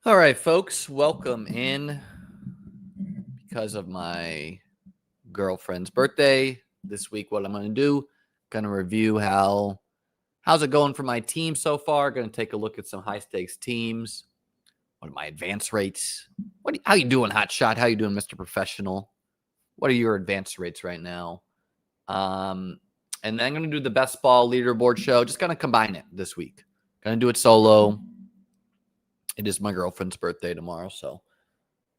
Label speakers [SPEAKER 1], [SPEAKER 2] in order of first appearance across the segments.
[SPEAKER 1] All right, folks, welcome in. Because of my girlfriend's birthday this week, what I'm going to do, going to review how's it going for my team so far. Going to take a look at some high stakes teams. What are my advance rates? How you doing, Hot Shot? How you doing, Mr. Professional? What are your advance rates right now? And then I'm going to do the best ball leaderboard show. Just going to combine it this week. Going to do it solo. It is my girlfriend's birthday tomorrow, so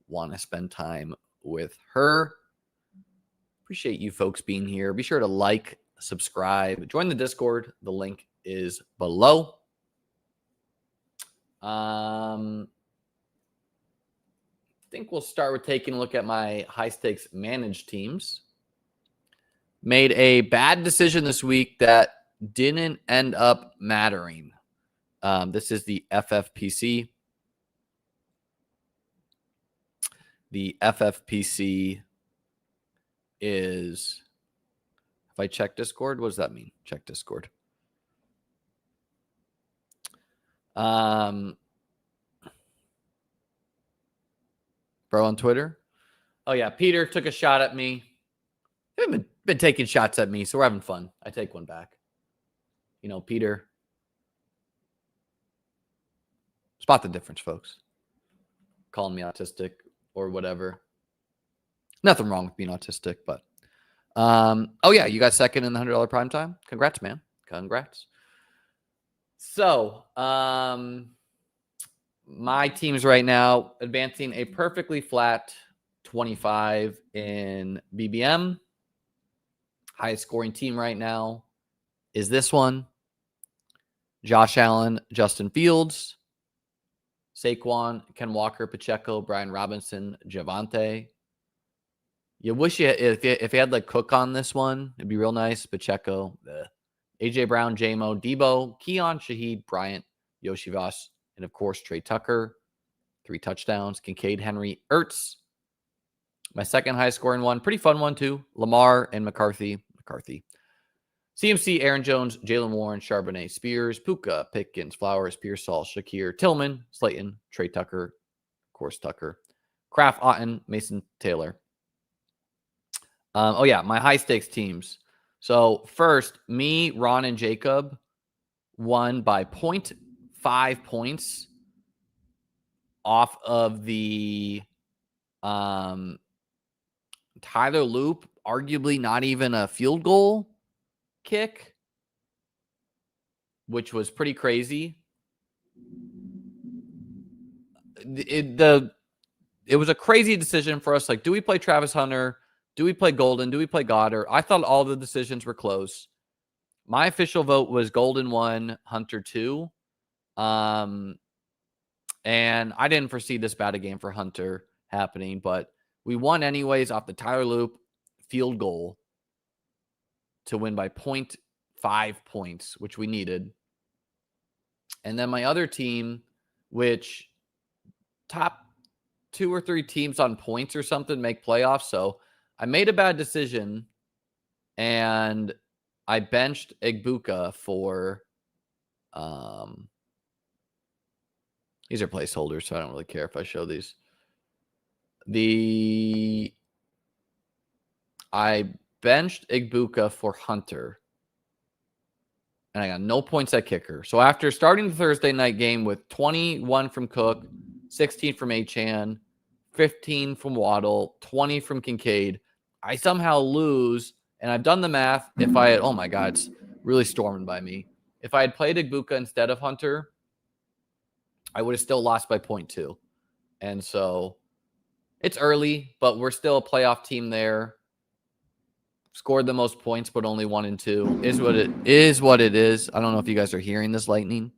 [SPEAKER 1] want to spend time with her. Appreciate you folks being here. Be sure to like, subscribe, join the Discord. The link is below. I think we'll start with taking a look at my high stakes managed teams. Made a bad decision this week that didn't end up mattering. This is the FFPC. The FFPC is, if I check Discord, what does that mean? Check Discord. Bro on Twitter. Oh yeah, Peter took a shot at me. They've been taking shots at me, so we're having fun. I take one back. You know, Peter. Spot the difference, folks. Calling me autistic or whatever. Nothing wrong with being autistic, but oh yeah, you got second in the $100 prime time. Congrats, man. Congrats. So, my teams right now advancing a perfectly flat 25 in BBM. Highest scoring team right now is this one. Josh Allen, Justin Fields, Saquon, Ken Walker, Pacheco, Brian Robinson, Javonte. You wish if you had like Cook on this one, it'd be real nice. Pacheco, AJ Brown, J-Mo, Debo, Keon, Shaheed, Bryant, Yoshi Voss, and of course Trey Tucker. 3 touchdowns. Kincaid, Henry, Ertz. My second highest scoring one, pretty fun one too. Lamar and McCarthy. CMC, Aaron Jones, Jalen Warren, Charbonnet, Spears, Puka, Pickens, Flowers, Pearsall, Shakir, Tillman, Slayton, Trey Tucker, of course Tucker, Kraft, Otten, Mason Taylor. Oh yeah, my high stakes teams. So first, me, Ron, and Jacob won by 0.5 points off of the Tyler Loop, arguably not even a field goal kick, which was pretty crazy. It was a crazy decision for us. Like, do we play Travis Hunter? Do we play Golden? Do we play Goddard? I thought all the decisions were close. My official vote was Golden 1, Hunter 2. And I didn't foresee this bad a game for Hunter happening, but we won anyways off the Tyler Loop field goal to win by 0.5 points, which we needed. And then my other team, which top 2 or 3 teams on points or something make playoffs. So I made a bad decision and I benched Igbuka for these are placeholders, so I don't really care if I show these. I benched Igbuka for Hunter. And I got no points at kicker. So after starting the Thursday night game with 21 from Cook, 16 from Achane, 15 from Waddle, 20 from Kincaid, I somehow lose. And I've done the math. If I had, oh my God, it's really storming by me. If I had played Igbuka instead of Hunter, I would have still lost by 0.2. And so it's early, but we're still a playoff team there. Scored the most points, but only 1 and 2 is what it is. I don't know if you guys are hearing this lightning.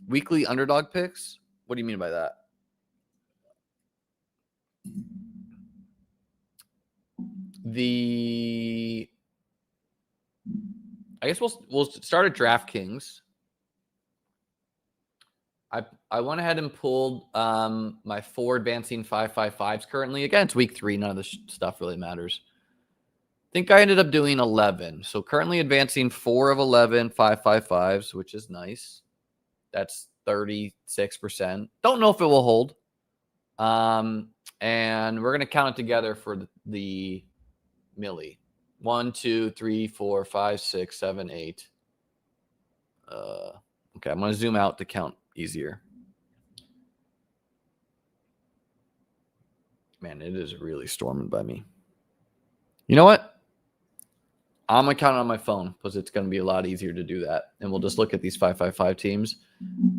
[SPEAKER 1] Weekly underdog picks. What do you mean by that? I guess we'll start at DraftKings. I went ahead and pulled my 4 advancing 555s currently. Again, it's week 3. None of this stuff really matters. I think I ended up doing 11. So currently advancing 4 of 11 555s, which is nice. That's 36%. Don't know if it will hold. And we're going to count it together for the milli. 1, 2, 3, 4, 5, 6, 7, 8. Okay, I'm going to zoom out to count easier. Man, it is really storming by me. You know what? I'm going to count it on my phone because it's going to be a lot easier to do that. And we'll just look at these 555 teams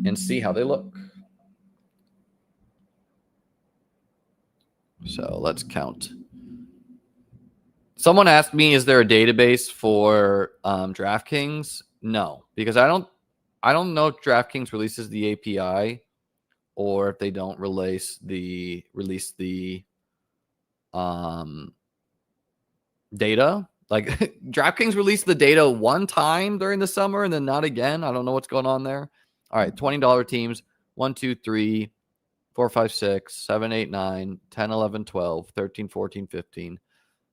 [SPEAKER 1] and see how they look. So let's count. Someone asked me, is there a database for DraftKings? No, because I don't know if DraftKings releases the API or if they don't release the data. Like DraftKings released the data one time during the summer and then not again. I don't know what's going on there. All right, $20 teams. 1, 2, 3, 4, 5, 6, 7, 8, 9, 10, 11, 12, 13, 14, 15,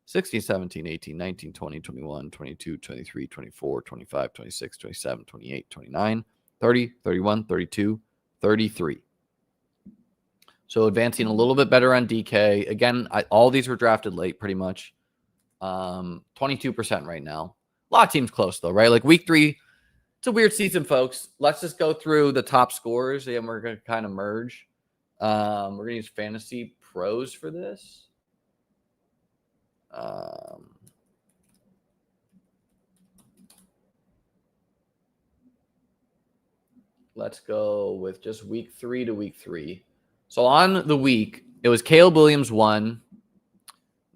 [SPEAKER 1] 16, 17, 18, 19, 20, 21, 22, 23, 24, 25, 26, 27, 28, 29, 30, 31, 32, 33. So advancing a little bit better on DK. Again, all these were drafted late pretty much. 22% right now. A lot of teams close though, right? Like week 3, it's a weird season, folks. Let's just go through the top scorers and we're going to kind of merge. We're going to use Fantasy Pros for this. Let's go with just week 3 to week 3. So on the week, it was Caleb Williams 1,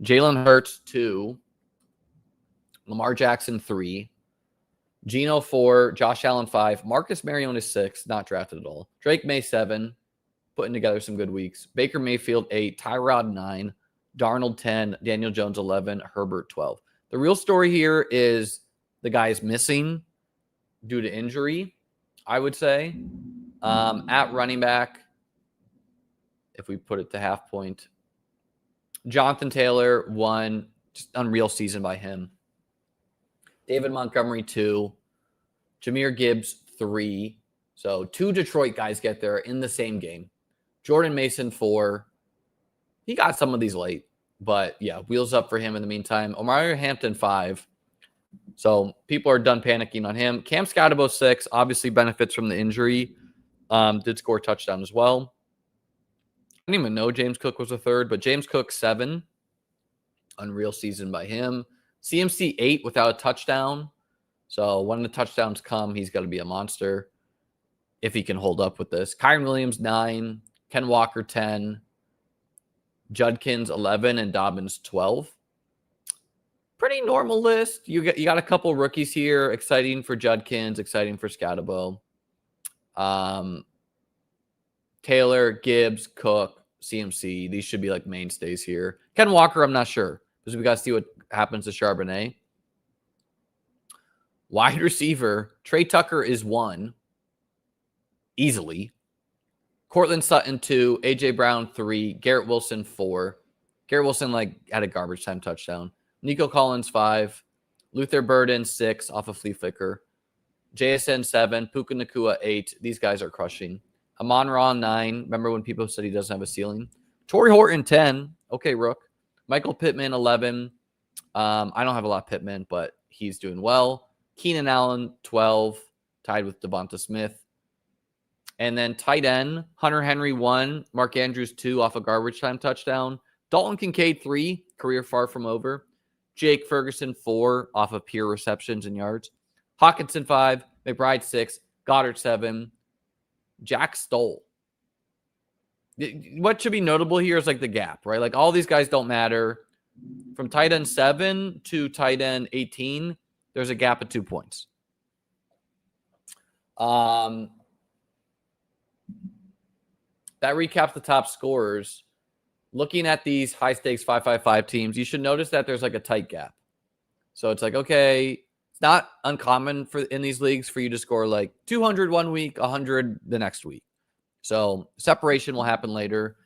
[SPEAKER 1] Jalen Hurts 2, Lamar Jackson 3, Geno 4, Josh Allen 5, Marcus Mariota 6, not drafted at all, Drake May 7, putting together some good weeks, Baker Mayfield 8, Tyrod 9, Darnold 10, Daniel Jones 11, Herbert 12. The real story here is the guy's missing due to injury, I would say. At running back, if we put it to half point, Jonathan Taylor 1, just unreal season by him. David Montgomery 2, Jahmyr Gibbs 3. So 2 Detroit guys get there in the same game. Jordan Mason 4. He got some of these late, but yeah, wheels up for him in the meantime. Omari Hampton 5. So people are done panicking on him. Cam Scotabo 6, obviously benefits from the injury. Did score a touchdown as well. I didn't even know James Cook was a third, but James Cook 7. Unreal season by him. CMC 8 without a touchdown. So when the touchdowns come, he's got to be a monster if he can hold up with this. Kyren Williams 9. Ken Walker 10. Judkins 11 and Dobbins 12. Pretty normal list. You got a couple rookies here. Exciting for Judkins, exciting for Scotabo. Taylor, Gibbs, Cook, CMC. These should be like mainstays here. Ken Walker, I'm not sure because we got to see what happens to Charbonnet. Wide receiver, Trey Tucker is 1. Easily. Cortland Sutton 2, AJ Brown 3, Garrett Wilson 4. Garrett Wilson had a garbage time touchdown. Nico Collins 5, Luther Burden 6 off of flea flicker, JSN 7, Puka Nacua 8. These guys are crushing. Amon-Ra 9. Remember when people said he doesn't have a ceiling? Torrey Horton 10. Okay, Rook. Michael Pittman 11. I don't have a lot of Pittman, but he's doing well. Keenan Allen 12, tied with Devonta Smith. And then tight end, Hunter Henry 1, Mark Andrews 2 off a garbage time touchdown. Dalton Kincaid 3, career far from over. Jake Ferguson 4 off of pure receptions and yards. Hawkinson 5, McBride 6, Goddard 7, Jack Stoll. What should be notable here is the gap, right? Like all these guys don't matter. From tight end 7 to tight end 18, there's a gap of 2 points. That recaps the top scorers. Looking at these high-stakes 555 teams, you should notice that there's a tight gap. So it's okay, it's not uncommon in these leagues for you to score 200 one week, 100 the next week. So separation will happen later.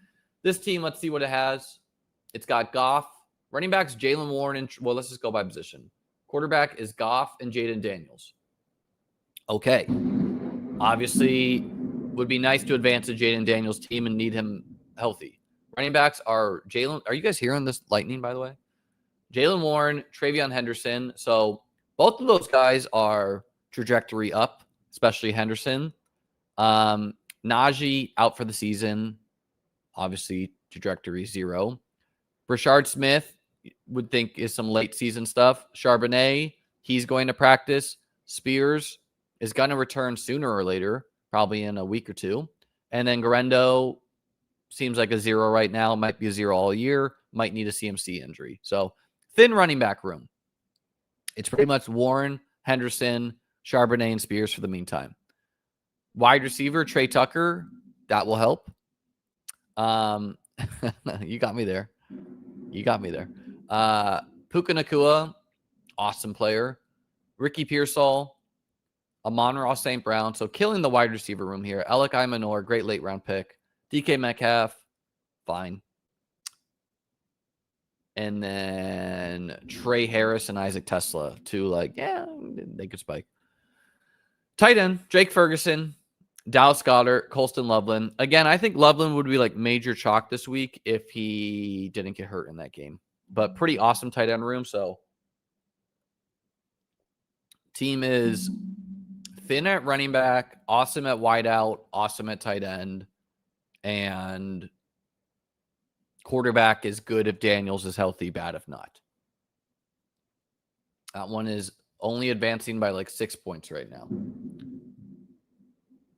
[SPEAKER 1] This team, let's see what it has. It's got Goff. Running backs, Jalen Warren. And let's just go by position. Quarterback is Goff and Jaden Daniels. Okay. Obviously, would be nice to advance to Jaden Daniels' team and need him healthy. Running backs are Jalen. Are you guys hearing this lightning, by the way? Jalen Warren, Travion Henderson. So both of those guys are trajectory up, especially Henderson. Najee out for the season. Obviously, trajectory 0. Brashard Smith would think is some late season stuff. Charbonnet, he's going to practice. Spears is going to return sooner or later, probably in a week or 2. And then Garendo seems like a 0 right now. Might be a 0 all year. Might need a CMC injury. So thin running back room. It's pretty much Warren, Henderson, Charbonnet, and Spears for the meantime. Wide receiver, Trey Tucker. That will help. You got me there. Puka Nacua, awesome player. Ricky Pearsall, Amon-Ra St. Brown. So killing the wide receiver room here. Alec Imanor, great late round pick. DK Metcalf, fine. And then Trey Harris and Isaac Tesla, they could spike. Tight end, Jake Ferguson, Dallas Goedert, Colston Loveland. Again, I think Loveland would be like major chalk this week if he didn't get hurt in that game. But pretty awesome tight end room. So team is thin at running back, awesome at wideout, awesome at tight end, and quarterback is good if Daniels is healthy, bad if not. That one is only advancing by like 6 points right now.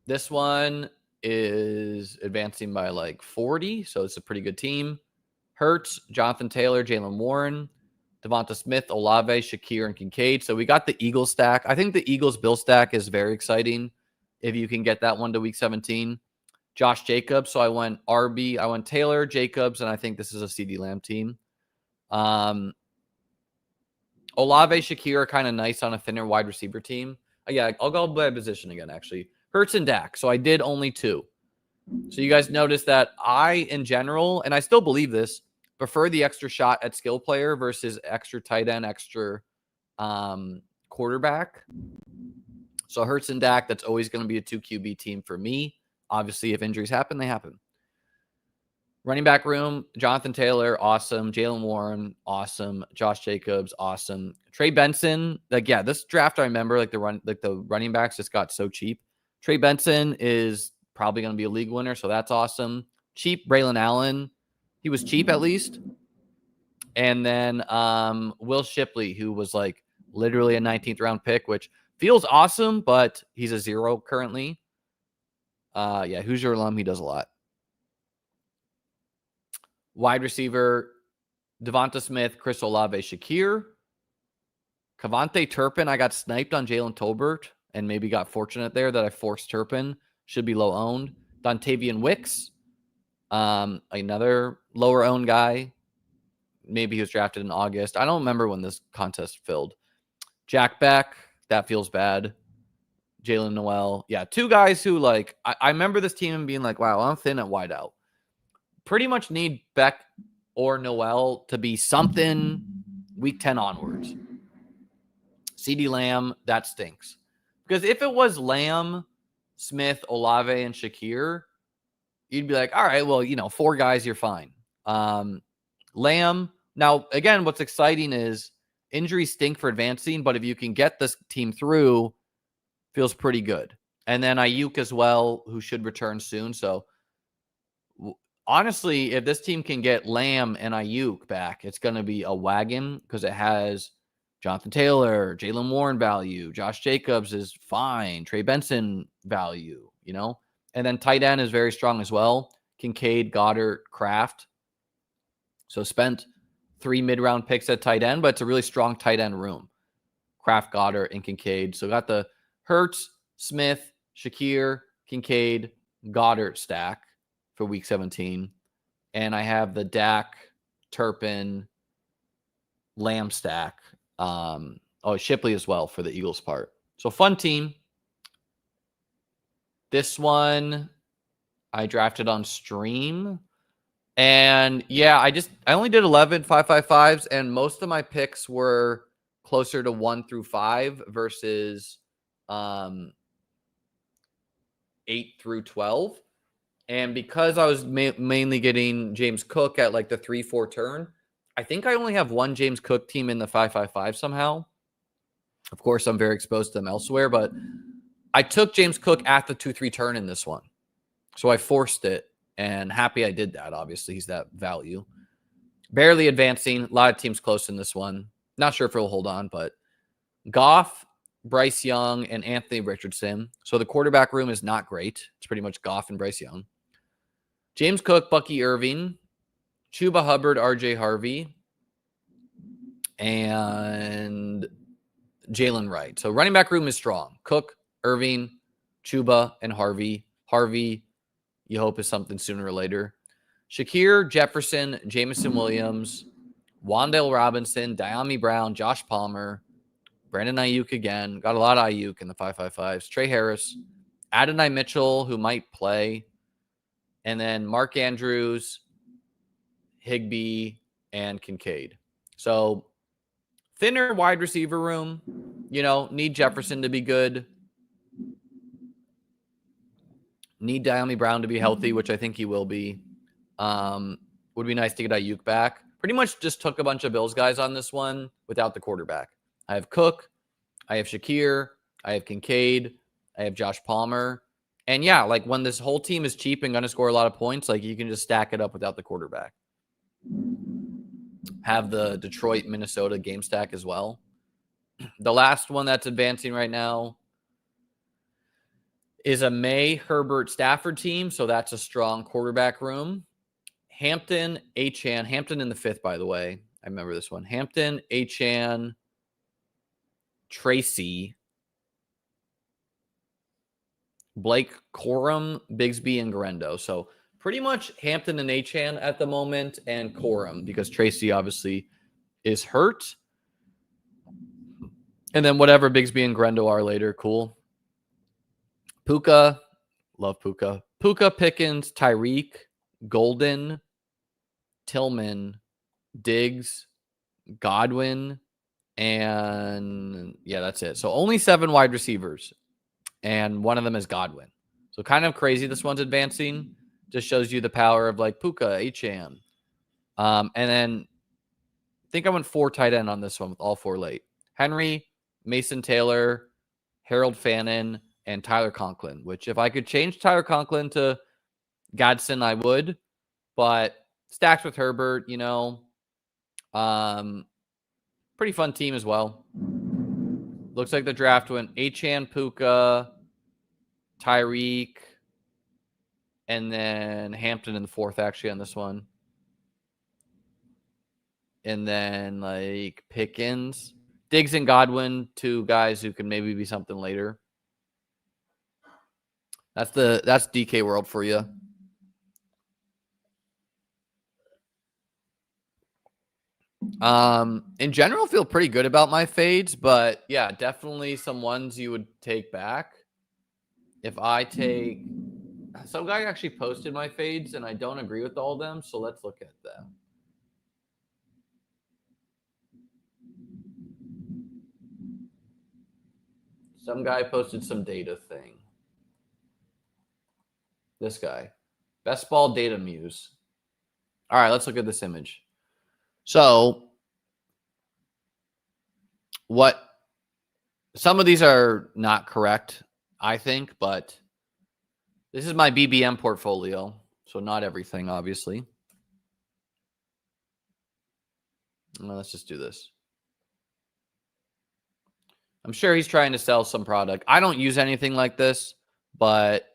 [SPEAKER 1] This one is advancing by like 40, so it's a pretty good team. Hurts, Jonathan Taylor, Jalen Warren, Devonta Smith, Olave, Shakir, and Kincaid. So we got the Eagles stack. I think the Eagles-Bill stack is very exciting if you can get that one to week 17. Josh Jacobs. So I went RB. I went Taylor, Jacobs, and I think this is a CD Lamb team. Olave, Shakir are kind of nice on a thinner wide receiver team. Yeah, I'll go by position again, actually. Hurts and Dak. So I did only 2. So you guys notice that I, in general, and I still believe this, prefer the extra shot at skill player versus extra tight end, extra quarterback. So Hurts and Dak, that's always going to be a 2 QB team for me. Obviously, if injuries happen, they happen. Running back room, Jonathan Taylor, awesome. Jalen Warren, awesome. Josh Jacobs, awesome. Trey Benson, this draft I remember, the running backs just got so cheap. Trey Benson is probably going to be a league winner, so that's awesome. Cheap Braylon Allen, he was cheap at least. And then Will Shipley, who was like literally a 19th round pick, which feels awesome, but he's a 0 currently. Hoosier alum, he does a lot. Wide receiver, Devonta Smith, Chris Olave, Shakir. Kavonte Turpin, I got sniped on Jalen Tolbert and maybe got fortunate there that I forced Turpin. Should be low owned. Dontavian Wicks, another lower owned guy. Maybe he was drafted in August. I don't remember when this contest filled. Jack Beck, that feels bad. Jalen Noel. Yeah, 2 guys who I remember this team being like, wow, I'm thin at wideout. Pretty much need Beck or Noel to be something week 10 onwards. CD Lamb, that stinks. Because if it was Lamb, Smith, Olave, and Shakir, you'd be like, all right, well, 4 guys, you're fine. Lamb. Now, again, what's exciting is injuries stink for advancing, but if you can get this team through, feels pretty good. And then Ayuk as well, who should return soon. So honestly, if this team can get Lamb and Ayuk back, it's going to be a wagon because it has Jonathan Taylor, Jalen Warren value. Josh Jacobs is fine. Trey Benson value, And then tight end is very strong as well. Kincaid, Goddard, Kraft. So spent 3 mid-round picks at tight end, but it's a really strong tight end room. Kraft, Goddard, and Kincaid. So got the Hurts, Smith, Shakir, Kincaid, Goddard stack for week 17. And I have the Dak, Turpin, Lamb stack. Shipley as well for the Eagles part. So fun team. This one I drafted on stream. And I only did 11 555s, and most of my picks were closer to 1 through 5 versus 8 through 12. And because I was mainly getting James Cook at like the 3-4 turn, I think I only have one James Cook team in the 5-5-5 somehow. Of course, I'm very exposed to them elsewhere, but I took James Cook at the 2-3 turn in this one. So I forced it, and happy I did that. Obviously, he's that value. Barely advancing. A lot of teams close in this one. Not sure if he'll hold on, but Goff, Bryce Young, and Anthony Richardson. So the quarterback room is not great. It's pretty much Goff and Bryce Young. James Cook, Bucky Irving, Chuba Hubbard, RJ Harvey, and Jalen Wright. So running back room is strong. Cook, Irving, Chuba, and Harvey. Harvey, you hope is something sooner or later. Shakir, Jefferson, Jameson Williams, Wan'Dale Robinson, Diami Brown, Josh Palmer, Brandon Ayuk again. Got a lot of Ayuk in the 5-5-5s. Trey Harris, Adonai Mitchell, who might play. And then Mark Andrews, Higbee, and Kincaid. So thinner wide receiver room. Need Jefferson to be good. Need Diami Brown to be healthy, which I think he will be. Would be nice to get Ayuk back. Pretty much just took a bunch of Bills guys on this one without the quarterback. I have Cook. I have Shakir. I have Kincaid. I have Josh Palmer. And yeah, like when this whole team is cheap and going to score a lot of points, like you can just stack it up without the quarterback. Have the Detroit, Minnesota game stack as well. The last one that's advancing right now is a May, Herbert, Stafford team. So that's a strong quarterback room. Hampton, Achane. Hampton in the 5th, by the way. I remember this one. Hampton, Achane, Tracy, Blake Corum, Bigsby, and Garendo. So pretty much Hampton and Achane at the moment, and Corum, because Tracy obviously is hurt. And then whatever Bigsby and Garendo are later, cool. Puka, love Puka. Puka, Pickens, Tyreek, Golden, Tillman, Diggs, Godwin, and yeah, that's it. So only 7 wide receivers. And one of them is Godwin. So kind of crazy this one's advancing. Just shows you the power of like Puka, Achane. And then I think I went 4 tight end on this one with all 4 late. Henry, Mason Taylor, Harold Fannin, and Tyler Conklin, which if I could change Tyler Conklin to Gadsden, I would. But stacked with Herbert, pretty fun team as well. Looks like the draft went Achane, Puka, Tyreek, and then Hampton in the 4th, actually, on this one. And then, like, Pickens. Diggs and Godwin, 2 guys who can maybe be something later. That's DK World for you. In general, feel pretty good about my fades, but yeah, definitely some ones you would take back. If I take, some guy actually posted my fades and I don't agree with all of them. So let's look at them. Some guy posted some data thing. This guy, Best Ball Data Muse. All right, let's look at this image. So some of these are not correct, I think, but this is my BBM portfolio. So not everything, obviously. Well, let's just do this. I'm sure he's trying to sell some product. I don't use anything like this, but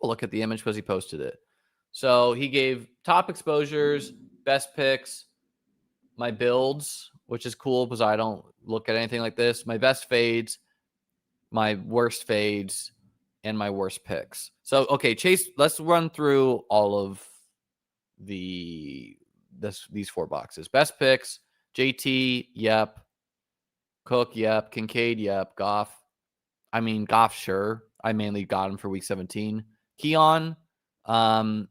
[SPEAKER 1] we'll look at the image because he posted it. So he gave top exposures, best picks, my builds, which is cool because I don't look at anything like this, my best fades, my worst fades, and my worst picks. So, okay, Chase, let's run through all of these 4 boxes. Best picks, JT, yep. Cook, yep. Kincaid, yep. Goff, sure. I mainly got him for week 17. Keon, again,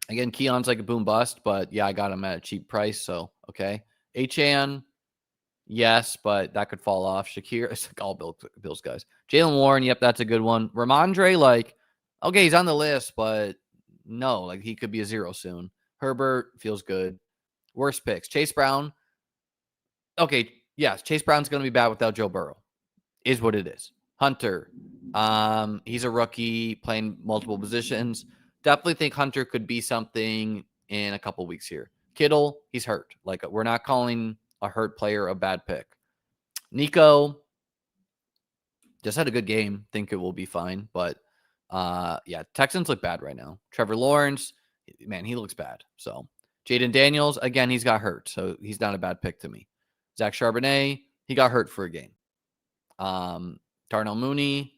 [SPEAKER 1] Keon's like a boom bust, but yeah, I got him at a cheap price, so okay. Achane, yes, but that could fall off. Shakir, it's like all Bills guys. Jalen Warren, yep, that's a good one. Ramondre, like, okay, he's on the list, but no, like he could be a 0 soon. Herbert feels good. Worst picks. Chase Brown. Okay, yes, Chase Brown's going to be bad without Joe Burrow. Is what it is. Hunter. He's a rookie playing multiple positions. Definitely think Hunter could be something in a couple weeks here. Kittle, he's hurt. Like, we're not calling a hurt player a bad pick. Nico just had a good game. Think it will be fine. But yeah, Texans look bad right now. Trevor Lawrence, man, he looks bad. So Jaden Daniels, again, he's got hurt. So he's not a bad pick to me. Zach Charbonnet, he got hurt for a game. Darnell Mooney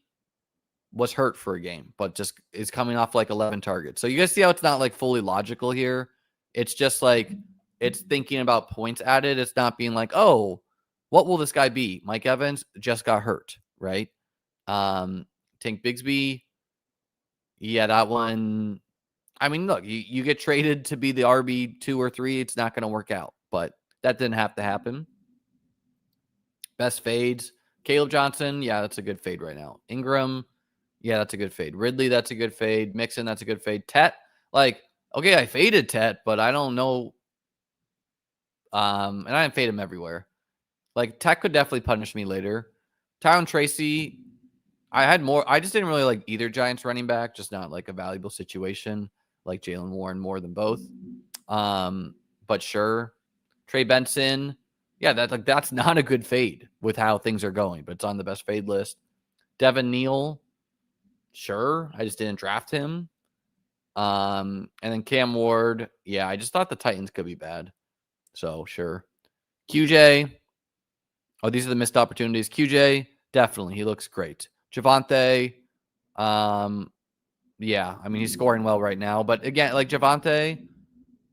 [SPEAKER 1] was hurt for a game, but just is coming off like 11 targets. So you guys see how it's not like fully logical here. It's just like, it's thinking about points added. It's not being like, oh, what will this guy be? Mike Evans just got hurt, right? Tank Bigsby. Yeah, that one. I mean, look, you get traded to be the RB 2 or 3. It's not going to work out, but that didn't have to happen. Best fades. Caleb Johnson. Yeah, that's a good fade right now. Ingram. Yeah, that's a good fade. Ridley, that's a good fade. Mixon, that's a good fade. Tet, like, okay, I faded Tet, but I don't know. And I didn't fade him everywhere. Like, Tet could definitely punish me later. Tyron Tracy, I had more. I just didn't really like either Giants running back, just not like a valuable situation. Like Jalen Warren more than both. But sure. Trey Benson, yeah, that's not a good fade with how things are going, but it's on the best fade list. Devin Neal, sure. I just didn't draft him. And then Cam Ward, yeah, I just thought the Titans could be bad. So sure. QJ. Oh, these are the missed opportunities. QJ, definitely. He looks great. Javonte, yeah, I mean, he's scoring well right now. But again, like Javonte,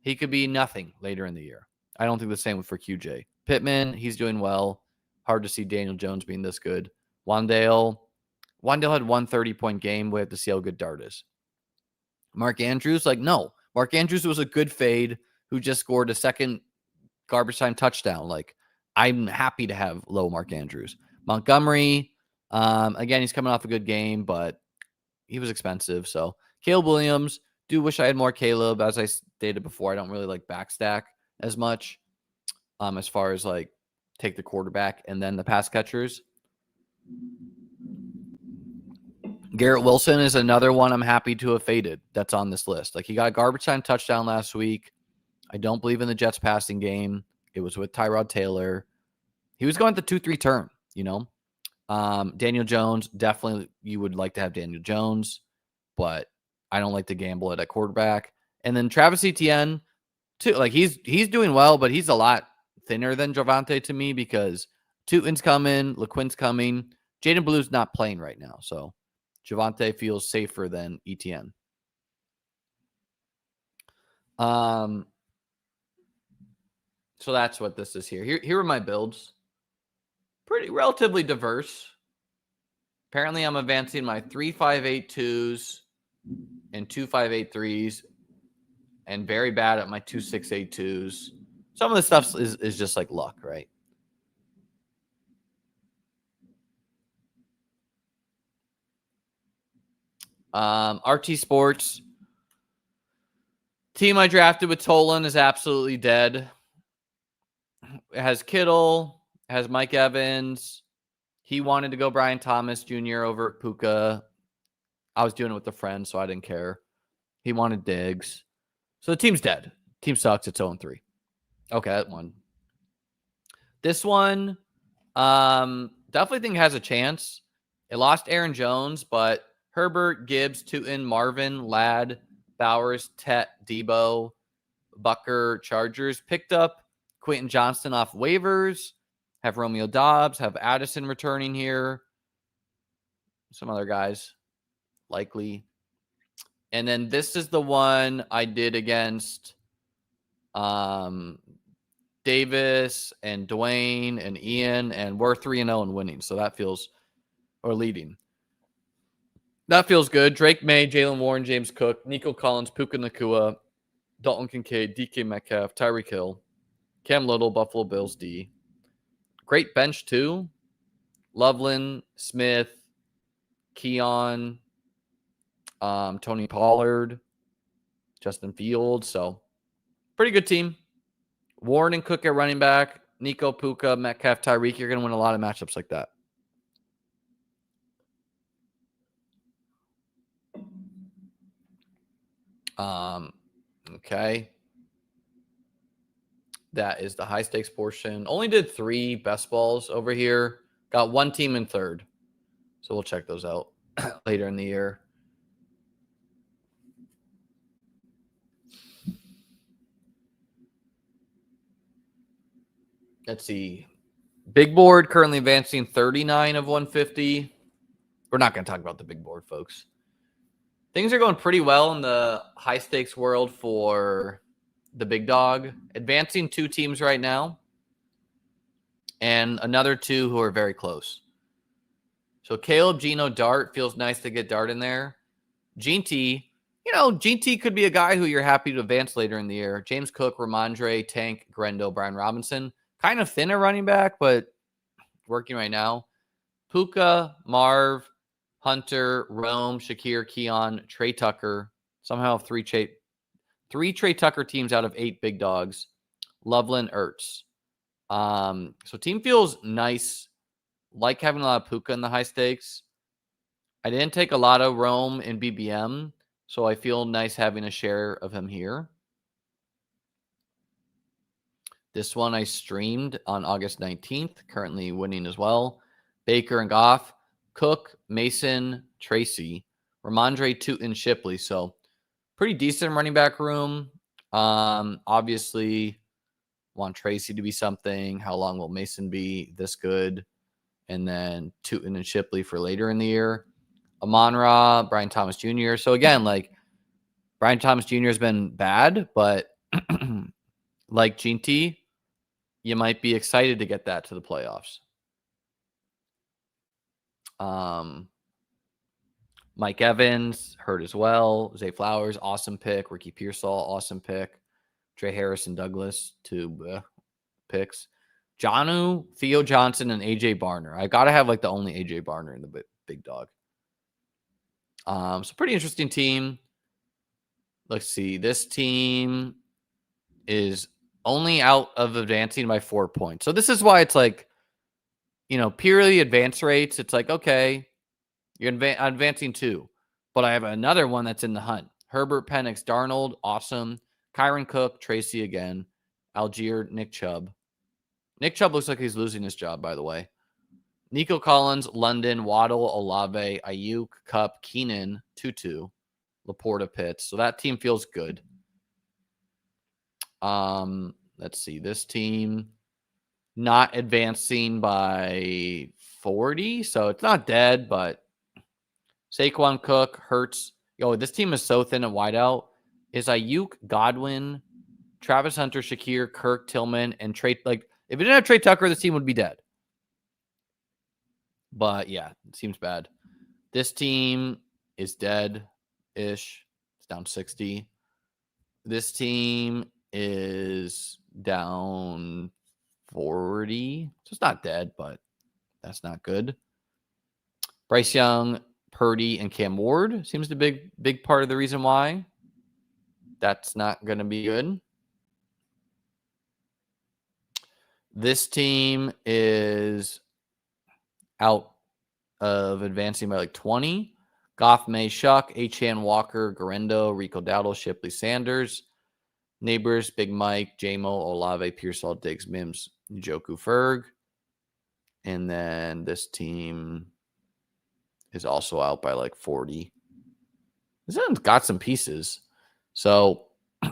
[SPEAKER 1] he could be nothing later in the year. I don't think the same for QJ. Pittman, he's doing well. Hard to see Daniel Jones being this good. Wan'Dale had one 30-point game. We have to see how good Dart is. Mark Andrews, like, no. Mark Andrews was a good fade who just scored a second garbage time touchdown. Like, I'm happy to have low Mark Andrews. Montgomery, again, he's coming off a good game, but he was expensive. So Caleb Williams, do wish I had more Caleb. As I stated before, I don't really like backstack as much as far as like take the quarterback and then the pass catchers. Garrett Wilson is another one I'm happy to have faded that's on this list. Like, he got a garbage time touchdown last week. I don't believe in the Jets passing game. It was with Tyrod Taylor. He was going the 2-3 turn, you know. Daniel Jones, definitely you would like to have Daniel Jones, but I don't like to gamble at quarterback. And then Travis Etienne, too. Like, he's doing well, but he's a lot thinner than Javonte to me because Tootin's coming, LeQuint's coming. Jaden Blue's not playing right now, so Javonte feels safer than Etienne. So that's what this is here. Here are my builds. Pretty relatively diverse. Apparently, I'm advancing my 3-5-8-2s and 2-5-8-3s, and very bad at my 2-6-8-2s. Some of the stuff is just like luck, right? RT Sports. Team I drafted with Tolan is absolutely dead. It has Kittle, it has Mike Evans. He wanted to go Brian Thomas Jr. over Puka. I was doing it with a friend, so I didn't care. He wanted Diggs. So the team's dead. Team sucks. It's 0-3. Okay, that one. This one, definitely think has a chance. It lost Aaron Jones, but Herbert, Gibbs, Tootin, Marvin, Ladd, Bowers, Tet, Debo, Bucker, Chargers. Picked up Quentin Johnston off waivers. Have Romeo Dobbs. Have Addison returning here. Some other guys, likely. And then this is the one I did against Davis and Dwayne and Ian, and we're 3-0 and winning. So that feels, or leading. That feels good. Drake May, Jalen Warren, James Cook, Nico Collins, Puka Nacua, Dalton Kincaid, DK Metcalf, Tyreek Hill, Cam Little, Buffalo Bills D. Great bench too. Loveland, Smith, Keon, Tony Pollard, Justin Fields. So pretty good team. Warren and Cook at running back. Nico, Puka, Metcalf, Tyreek. You're going to win a lot of matchups like that. Okay. That is the high stakes portion. Only did 3 best balls over here. Got 1 team in third. So we'll check those out later in the year. Let's see. Big board currently advancing 39 of 150. We're not going to talk about the big board, folks. Things are going pretty well in the high stakes world for the big dog. Advancing 2 teams right now. And another 2 who are very close. So Caleb, Gino, Dart. Feels nice to get Dart in there. Gene T. Gene T could be a guy who you're happy to advance later in the year. James Cook, Ramondre, Tank, Grendo, Brian Robinson. Kind of thin at running back, but working right now. Puka, Marv, Hunter, Rome, Shakir, Keon, Trey Tucker. Somehow 3 Trey Tucker teams out of 8 big dogs. Loveland, Ertz. So team feels nice. Like having a lot of Puka in the high stakes. I didn't take a lot of Rome in BBM, so I feel nice having a share of him here. This one I streamed on August 19th, currently winning as well. Baker and Goff, Cook, Mason, Tracy, Ramondre, Tootin, Shipley. So pretty decent running back room. Obviously, want Tracy to be something. How long will Mason be this good? And then Tootin and Shipley for later in the year. Amon-Ra, Brian Thomas Jr. So again, like Brian Thomas Jr. has been bad, but like Gene T, you might be excited to get that to the playoffs. Mike Evans, hurt as well. Zay Flowers, awesome pick. Ricky Pearsall, awesome pick. Trey Harris and Douglas, 2 picks. Jonnu, Theo Johnson, and AJ Barner. I got to have like the only AJ Barner in the big dog. So pretty interesting team. Let's see. This team is only out of advancing by 4 points. So this is why it's like, purely advance rates. It's like, okay, you're advancing 2. But I have another one that's in the hunt. Herbert, Penix, Darnold, awesome. Kyron Cook, Tracy again. Algier, Nick Chubb. Nick Chubb looks like he's losing his job, by the way. Nico Collins, London, Waddle, Olave, Ayuk, Kupp, Keenan, Tutu, Laporta, Pitts. So that team feels good. Let's see. This team not advancing by 40. So it's not dead, but Saquon, Cook, Hurts. This team is so thin at wideout. Is Ayuk, Godwin, Travis Hunter, Shakir, Kirk, Tillman, and Trey. Like, if it didn't have Trey Tucker, this team would be dead. But yeah, it seems bad. This team is dead-ish. It's down 60. This team is down 40. So it's not dead, but that's not good. Bryce Young, Purdy, and Cam Ward seems to be big part of the reason why. That's not going to be good. This team is out of advancing by like 20. Goff, May, Shuck, H.N. Walker, Garendo, Rico Dowdle, Shipley, Sanders, Neighbors, Big Mike, J-Mo, Olave, Pearsall, Diggs, Mims, Njoku, Ferg. And then this team is also out by like 40. This one's got some pieces. So I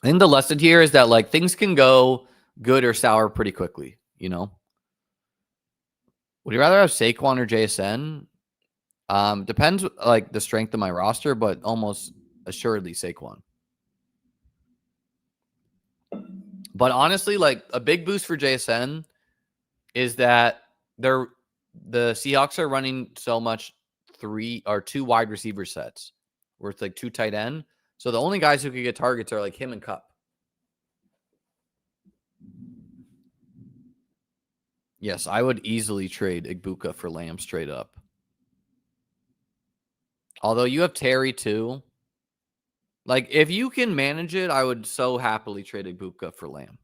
[SPEAKER 1] think the lesson here is that like things can go good or sour pretty quickly, Would you rather have Saquon or JSN? Depends like the strength of my roster, but almost assuredly Saquon. But honestly, like a big boost for JSN is that the Seahawks are running so much 2 wide receiver sets where it's like 2 tight end. So the only guys who could get targets are like him and Kupp. Yes, I would easily trade Igbuka for Lamb straight up. Although you have Terry too. Like, if you can manage it, I would so happily trade Ibuka for Lamb.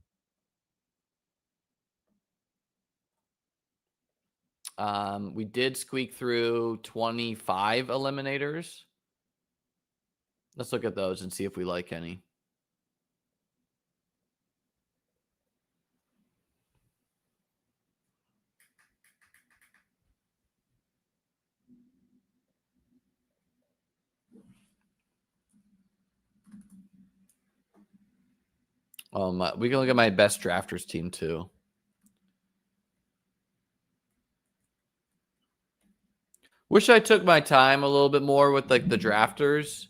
[SPEAKER 1] We did squeak through 25 eliminators. Let's look at those and see if we like any. We can look at my best drafters team too. Wish I took my time a little bit more with like the drafters.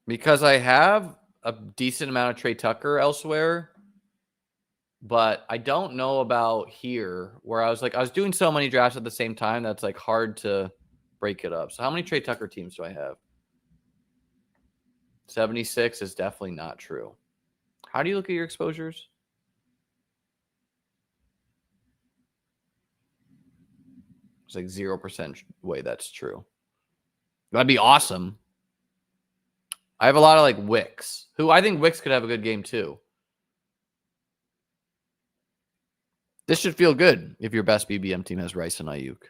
[SPEAKER 1] Because I have a decent amount of Trey Tucker elsewhere, but I don't know about here where I was doing so many drafts at the same time that's like hard to break it up. So how many Trey Tucker teams do I have? 76 is definitely not true. How do you look at your exposures? It's like 0% way that's true. That'd be awesome. I have a lot of like Wicks, who I think Wicks could have a good game too. This should feel good if your best BBM team has Rice and Ayuk.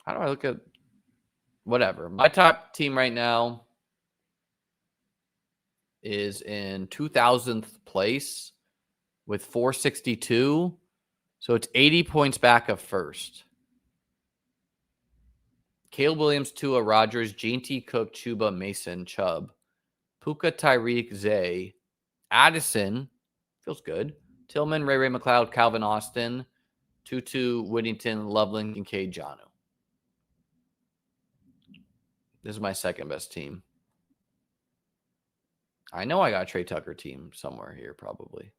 [SPEAKER 1] How do I look at whatever? My top team right now is in 2000th place with 462. So it's 80 points back of first. Caleb Williams, Tua, Rodgers, Gene T. Cook, Chuba, Mason, Chubb, Puka, Tyreek, Zay, Addison, feels good. Tillman, Ray McLeod, Calvin Austin, Tutu, Whittington, Loveland, Kincaid, Jonnu. This is my second best team. I know I got a Trey Tucker team somewhere here, probably.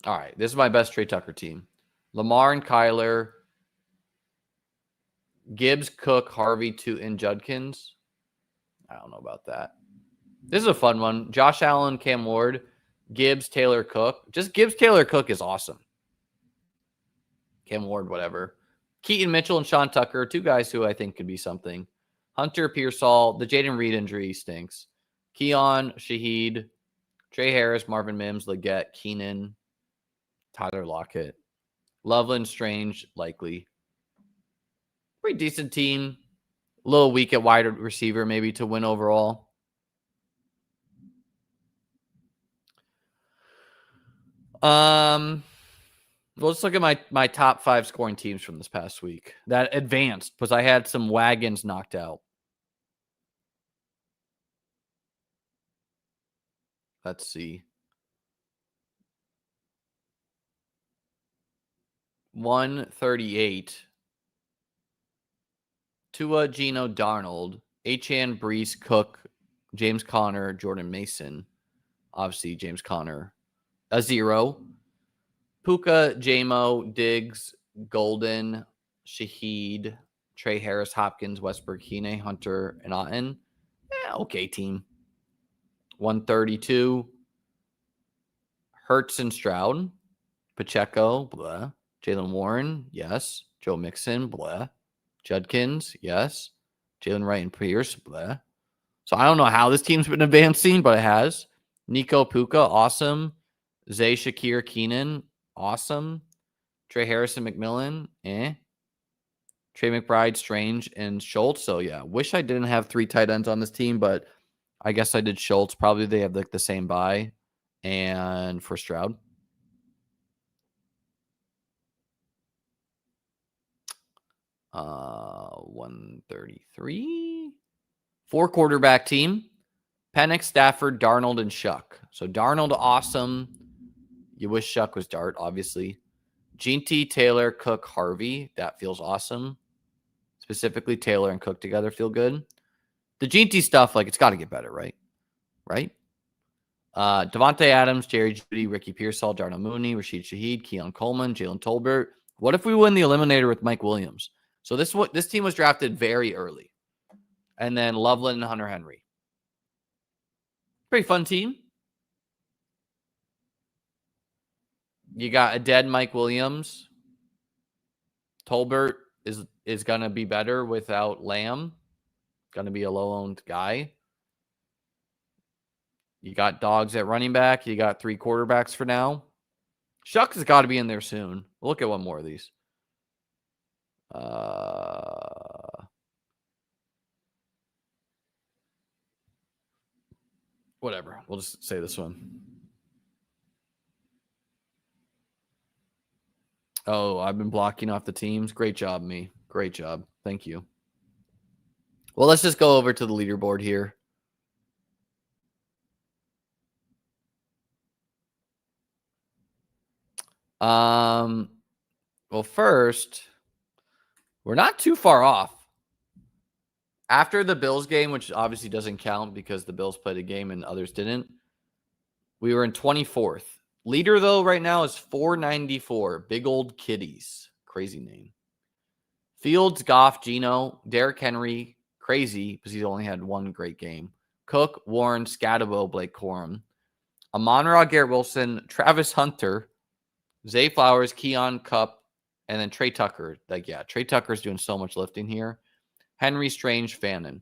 [SPEAKER 1] All right, this is my best Trey Tucker team. Lamar and Kyler, Gibbs, Cook, Harvey, and Judkins. I don't know about that. This is a fun one. Josh Allen, Cam Ward, Gibbs, Taylor, Cook. Just Gibbs, Taylor, Cook is awesome. Cam Ward, whatever. Keaton Mitchell and Sean Tucker, two guys who I think could be something. Hunter, Pearsall, the Jaden Reed injury stinks. Keon, Shaheed, Trey Harris, Marvin Mims, Leggett, Keenan, Tyler Lockett, Loveland, Strange, likely. Pretty decent team. A little weak at wide receiver, maybe to win overall. Well, let's look at my top 5 scoring teams from this past week that advanced because I had some wagons knocked out. Let's see. 138. Tua, Geno, Darnold, Achane, Brees, Cook, James Conner, Jordan Mason. Obviously, James Conner. A 0. Puka, Jamo, Diggs, Golden, Shaheed, Trey Harris, Hopkins, Westbrook, Keeney, Hunter, and Otten. Okay team. 132. Hurts and Stroud. Pacheco, blah. Jalen Warren, yes. Joe Mixon, blah. Judkins, yes. Jalen Wright and Pierce, blah. So I don't know how this team's been advancing, but it has. Nico Puka, awesome. Zay, Shakir, Keenan, awesome. Trey Harrison, McMillan, Trey McBride, Strange, and Schultz. So yeah, wish I didn't have 3 tight ends on this team, but I guess I did Schultz. Probably they have like the same buy. And for Stroud. Uh, 133. 4 quarterback team. Penix, Stafford, Darnold, and Shuck. So Darnold, awesome. You wish Shuck was Dart, obviously. Gene T, Taylor, Cook, Harvey. That feels awesome. Specifically, Taylor and Cook together feel good. The Gene T stuff, like, it's got to get better, right? Right? Devontae Adams, Jerry Jeudy, Ricky Pearsall, Darnell Mooney, Rashid Shaheed, Keon Coleman, Jalen Tolbert. What if we win the eliminator with Mike Williams? So this team was drafted very early. and then Loveland and Hunter Henry. Pretty fun team. You got a dead Mike Williams. Tolbert is going to be better without Lamb. Going to be a low-owned guy. You got dogs at running back. You got 3 quarterbacks for now. Shucks has got to be in there soon. We'll look at one more of these. Whatever. We'll just say this one. Oh, I've been blocking off the teams. Great job, me. Great job. Thank you. Well, let's just go over to the leaderboard here. Well, first, we're not too far off. After the Bills game, which obviously doesn't count because the Bills played a game and others didn't, we were in 24th. Leader, though, right now is 494. Big Old Kitties. Crazy name. Fields, Goff, Geno, Derrick Henry. Crazy because he's only had one great game. Cook, Warren, Scatabo, Blake Corum. Amon-Ra, Garrett Wilson, Travis Hunter, Zay Flowers, Keon Cup, and then Trey Tucker. Trey Tucker's doing so much lifting here. Henry, Strange, Fannin.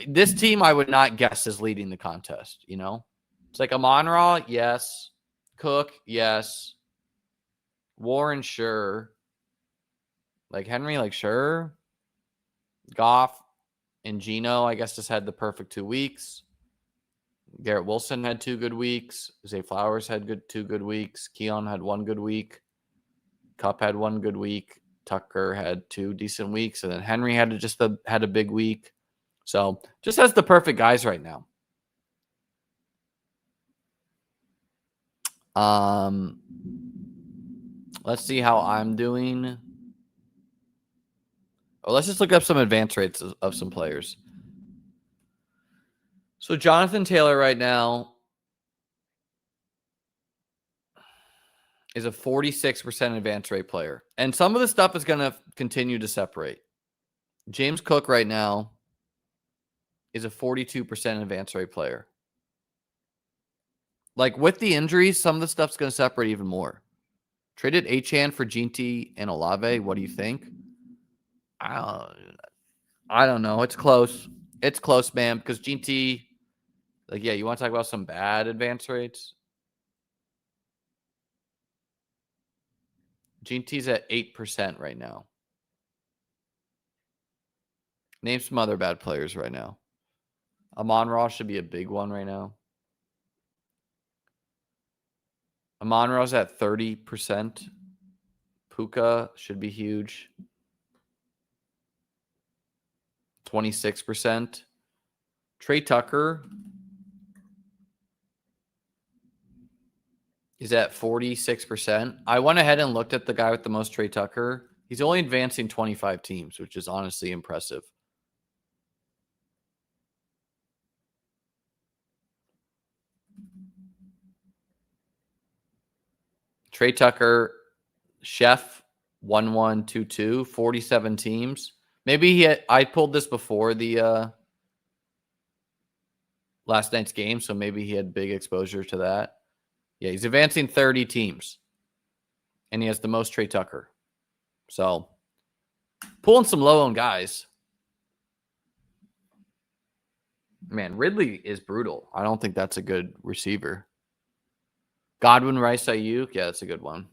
[SPEAKER 1] This team I would not guess is leading the contest, you know? It's like Amon-Ra, yes. Cook, yes. Warren, sure. Like Henry, like sure. Goff and Geno, I guess, just had the perfect 2 weeks. Garrett Wilson had 2 good weeks. Zay Flowers had 2 good weeks. Keon had 1 good week. Cup had 1 good week. Tucker had 2 decent weeks. And then Henry had a big week. So just has the perfect guys right now. Let's see how I'm doing. Oh, let's just look up some advance rates of some players. So Jonathan Taylor right now is a 46% advance rate player. And some of the stuff is going to continue to separate. James Cook right now is a 42% advance rate player. Like with the injuries, some of the stuff's going to separate even more. Traded Achane for Ginty and Olave. What do you think? I don't know. It's close. It's close, man, because Ginty, you want to talk about some bad advance rates? Ginty's at 8% right now. Name some other bad players right now. Amon-Ra should be a big one right now. Amon-Ra's at 30%. Puka should be huge. 26%. Trey Tucker is at 46%. I went ahead and looked at the guy with the most, Trey Tucker. He's only advancing 25 teams, which is honestly impressive. Trey Tucker, Chef, 1122, 47 teams. Maybe I pulled this before the last night's game, so maybe he had big exposure to that. Yeah, he's advancing 30 teams. And he has the most, Trey Tucker. So, pulling some low-owned guys. Man, Ridley is brutal. I don't think that's a good receiver. Godwin, Rice, Ayuk. Yeah, that's a good one.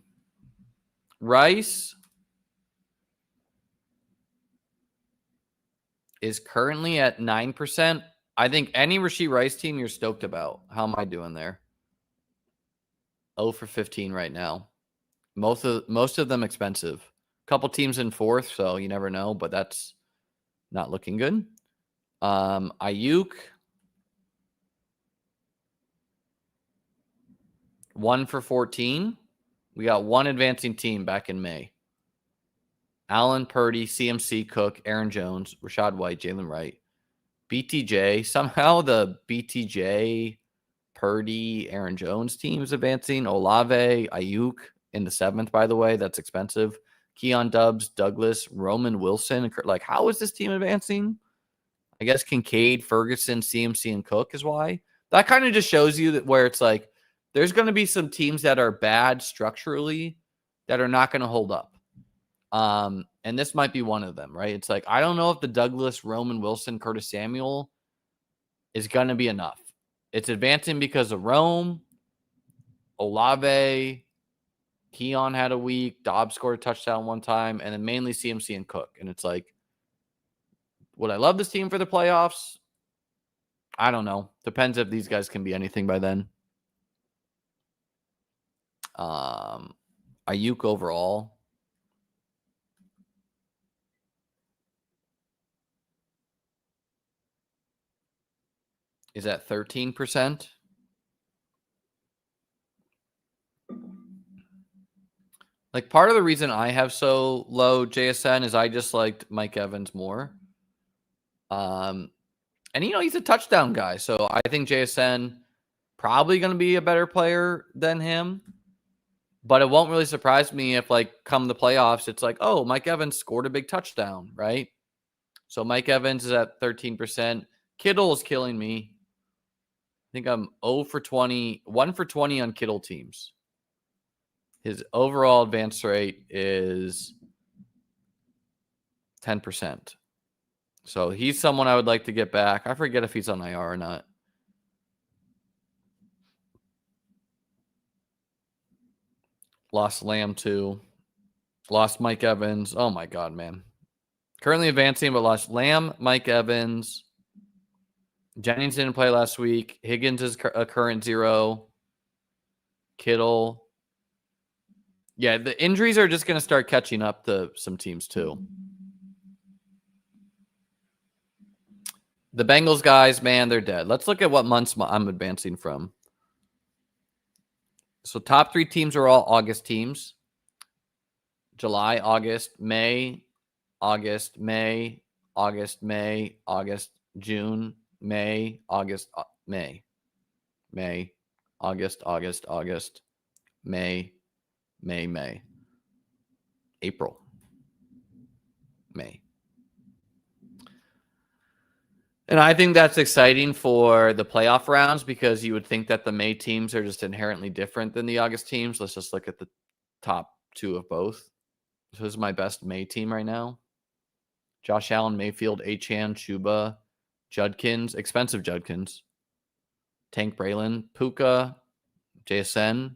[SPEAKER 1] Rice is currently at 9%. I think any Rashee Rice team you're stoked about. How am I doing there? 0 for 15 right now. Most of them expensive. Couple teams in 4th, so you never know, but that's not looking good. Ayuk, 1 for 14. We got one advancing team back in May. Allen, Purdy, CMC, Cook, Aaron Jones, Rashad White, Jalen Wright. BTJ, somehow the BTJ, Purdy, Aaron Jones team is advancing. Olave, Ayuk in the 7th, by the way. That's expensive. Keon Dubs, Douglas, Roman Wilson. Like, how is this team advancing? I guess Kincaid, Ferguson, CMC, and Cook is why. That kind of just shows you that where it's like there's going to be some teams that are bad structurally that are not going to hold up. And this might be one of them, right? It's like, I don't know if the Douglas, Roman Wilson, Curtis Samuel is going to be enough. It's advancing because of Rome, Olave, Keon had a week, Dobbs scored a touchdown one time, and then mainly CMC and Cook. And it's like, would I love this team for the playoffs? I don't know. Depends if these guys can be anything by then. Ayuk overall. Is at 13%. Like, part of the reason I have so low JSN is I just liked Mike Evans more. And, he's a touchdown guy. So I think JSN probably going to be a better player than him. But it won't really surprise me if, like, come the playoffs, it's like, oh, Mike Evans scored a big touchdown, right? So Mike Evans is at 13%. Kittle is killing me. I think I'm 0 for 20, 1 for 20 on Kittle teams. His overall advance rate is 10%. So he's someone I would like to get back. I forget if he's on IR or not. Lost Lamb too. Lost Mike Evans. Oh my God, man. Currently advancing, but lost Lamb, Mike Evans. Jennings didn't play last week. Higgins is a current 0. Kittle. Yeah, the injuries are just going to start catching up to some teams too. The Bengals guys, man, they're dead. Let's look at what months I'm advancing from. So top 3 teams are all August teams. July, August, May, August, May, August, May, August, June, May, August, May, May, August, August, August, May, May, May, April, May. And I think that's exciting for the playoff rounds because you would think that the May teams are just inherently different than the August teams. Let's just look at the top 2 of both. So this is my best May team right now. Josh Allen, Mayfield, Achane, Chuba, Judkins, expensive Judkins, Tank Braylon, Puka, JSN.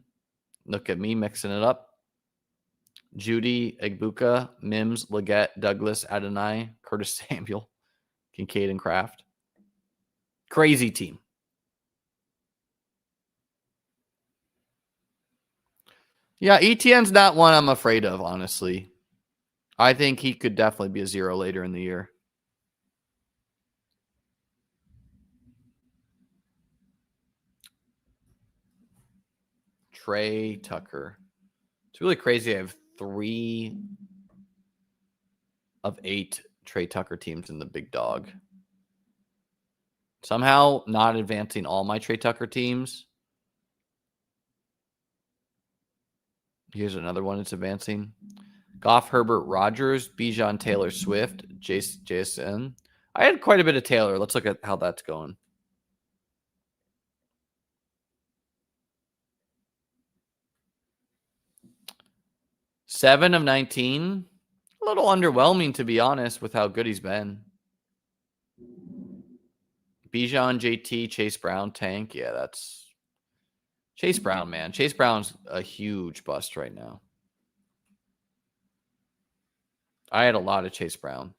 [SPEAKER 1] Look at me mixing it up. Judy, Egbuka, Mims, Leggett, Douglas, Adonai, Curtis Samuel, Kincaid, and Kraft. Crazy team. Yeah, ETN's not one I'm afraid of, honestly. I think he could definitely be a 0 later in the year. Trey Tucker. It's really crazy. I have 3 of 8 Trey Tucker teams in the big dog. Somehow not advancing all my Trey Tucker teams. Here's another one that's advancing. Goff, Herbert, Rodgers, Bijan, Taylor, Swift, Jason. I had quite a bit of Taylor. Let's look at how that's going. Seven of 19. A little underwhelming, to be honest, with how good he's been. Bijan, JT, Chase Brown, Tank. Yeah, that's Chase Brown, man. Chase Brown's a huge bust right now. I had a lot of Chase Brown.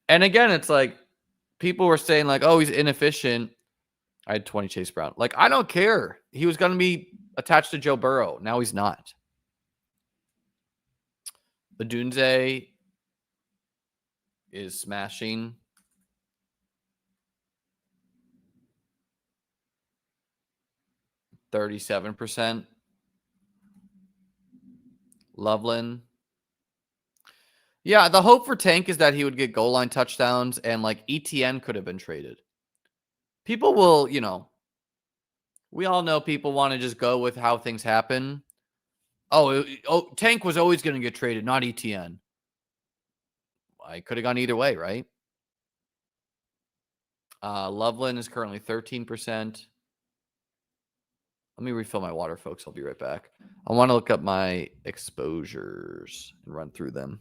[SPEAKER 1] And again, it's like people were saying like, oh, he's inefficient. I had 20 Chase Brown. Like, I don't care. He was going to be attached to Joe Burrow. Now he's not. Badunze is smashing. %37. Loveland. Yeah, the hope for Tank is that he would get goal line touchdowns and like ETN could have been traded. People will, we all know people want to just go with how things happen. Oh, Tank was always going to get traded, not ETN. I could have gone either way, right? Loveland is currently 13%. Let me refill my water, folks. I'll be right back. I want to look up my exposures and run through them.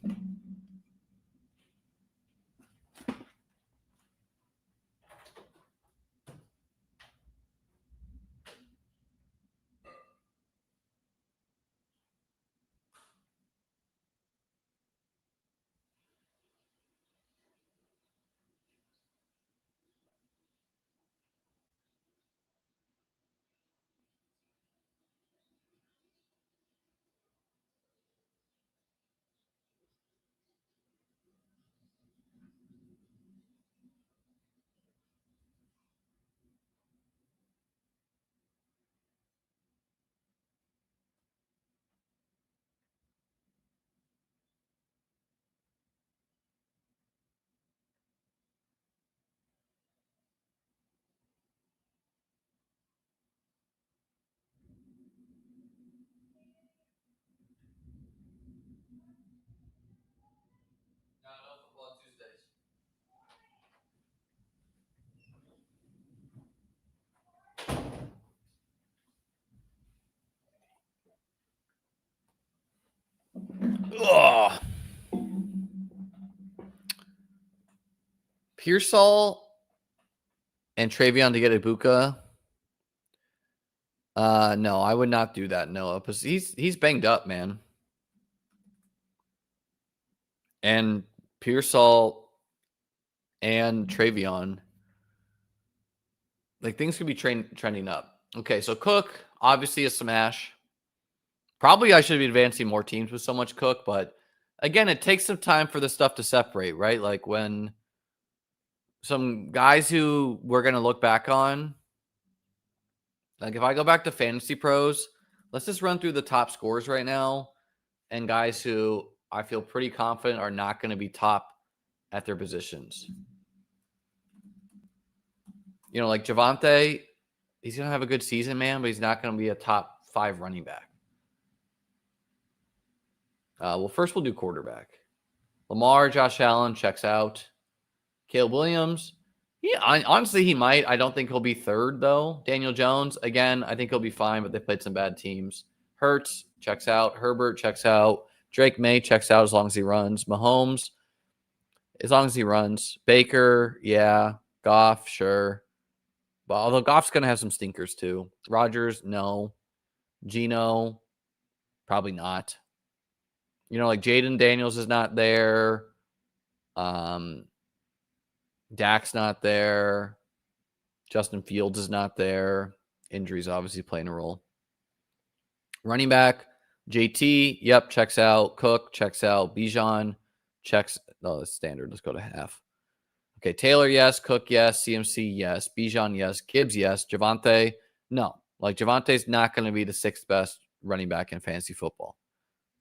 [SPEAKER 1] Ugh. Pearsall and Travion to get Ibuka. No, I would not do that, Noah, because he's banged up, man. And Pearsall and Travion, like things could be trending up. Okay, so Cook, obviously a smash. Probably I should be advancing more teams with so much Cook, but again, it takes some time for this stuff to separate, right? Like when some guys who we're going to look back on, like if I go back to Fantasy Pros, let's just run through the top scores right now and guys who I feel pretty confident are not going to be top at their positions. You know, like Javonte, he's going to have a good season, man, but he's not going to be a top 5 running back. Well, first we'll do quarterback. Lamar, Josh Allen checks out. Caleb Williams, yeah, honestly, he might. I don't think he'll be third, though. Daniel Jones, again, I think he'll be fine, but they played some bad teams. Hurts checks out. Herbert checks out. Drake May checks out as long as he runs. Mahomes, as long as he runs. Baker, yeah. Goff, sure. But although Goff's going to have some stinkers, too. Rodgers, no. Geno, probably not. You know, like Jaden Daniels is not there. Dak's not there. Justin Fields is not there. Injuries obviously playing a role. Running back, JT, yep, checks out. Cook, checks out. Bijan, checks. No, that's standard. Let's go to half. Okay, Taylor, yes. Cook, yes. CMC, yes. Bijan, yes. Gibbs, yes. Javonte, no. Like, Javonte's not going to be the 6th best running back in fantasy football.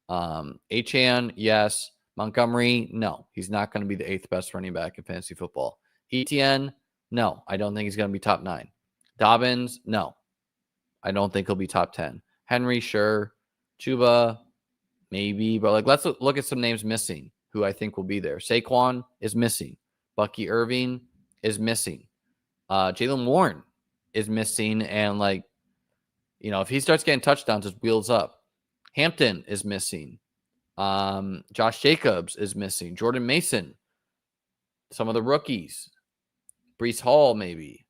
[SPEAKER 1] Achane, yes. Montgomery, no. He's not going to be the 8th best running back in fantasy football. ETN, no. I don't think he's going to be top 9. Dobbins, no. I don't think he'll be top 10. Henry, sure. Chuba, maybe. But like, let's look at some names missing who I think will be there. Saquon is missing. Bucky Irving is missing. Jaylen Warren is missing. And like, you know, if he starts getting touchdowns, his wheels up. Hampton is missing. Josh Jacobs is missing. Jordan Mason. Some of the rookies. Breece Hall, maybe.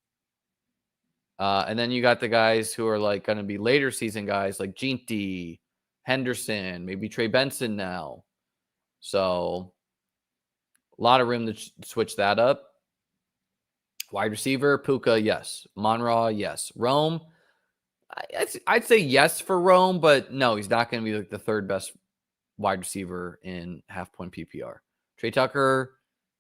[SPEAKER 1] And then you got the guys who are like going to be later season guys like Ginty, Henderson, maybe Trey Benson now. So a lot of room to switch that up. Wide receiver, Puka, yes. Monroe, yes. Rome, I'd say yes for Rome, but no, he's not going to be like the 3rd best wide receiver in half-point PPR. Trey Tucker,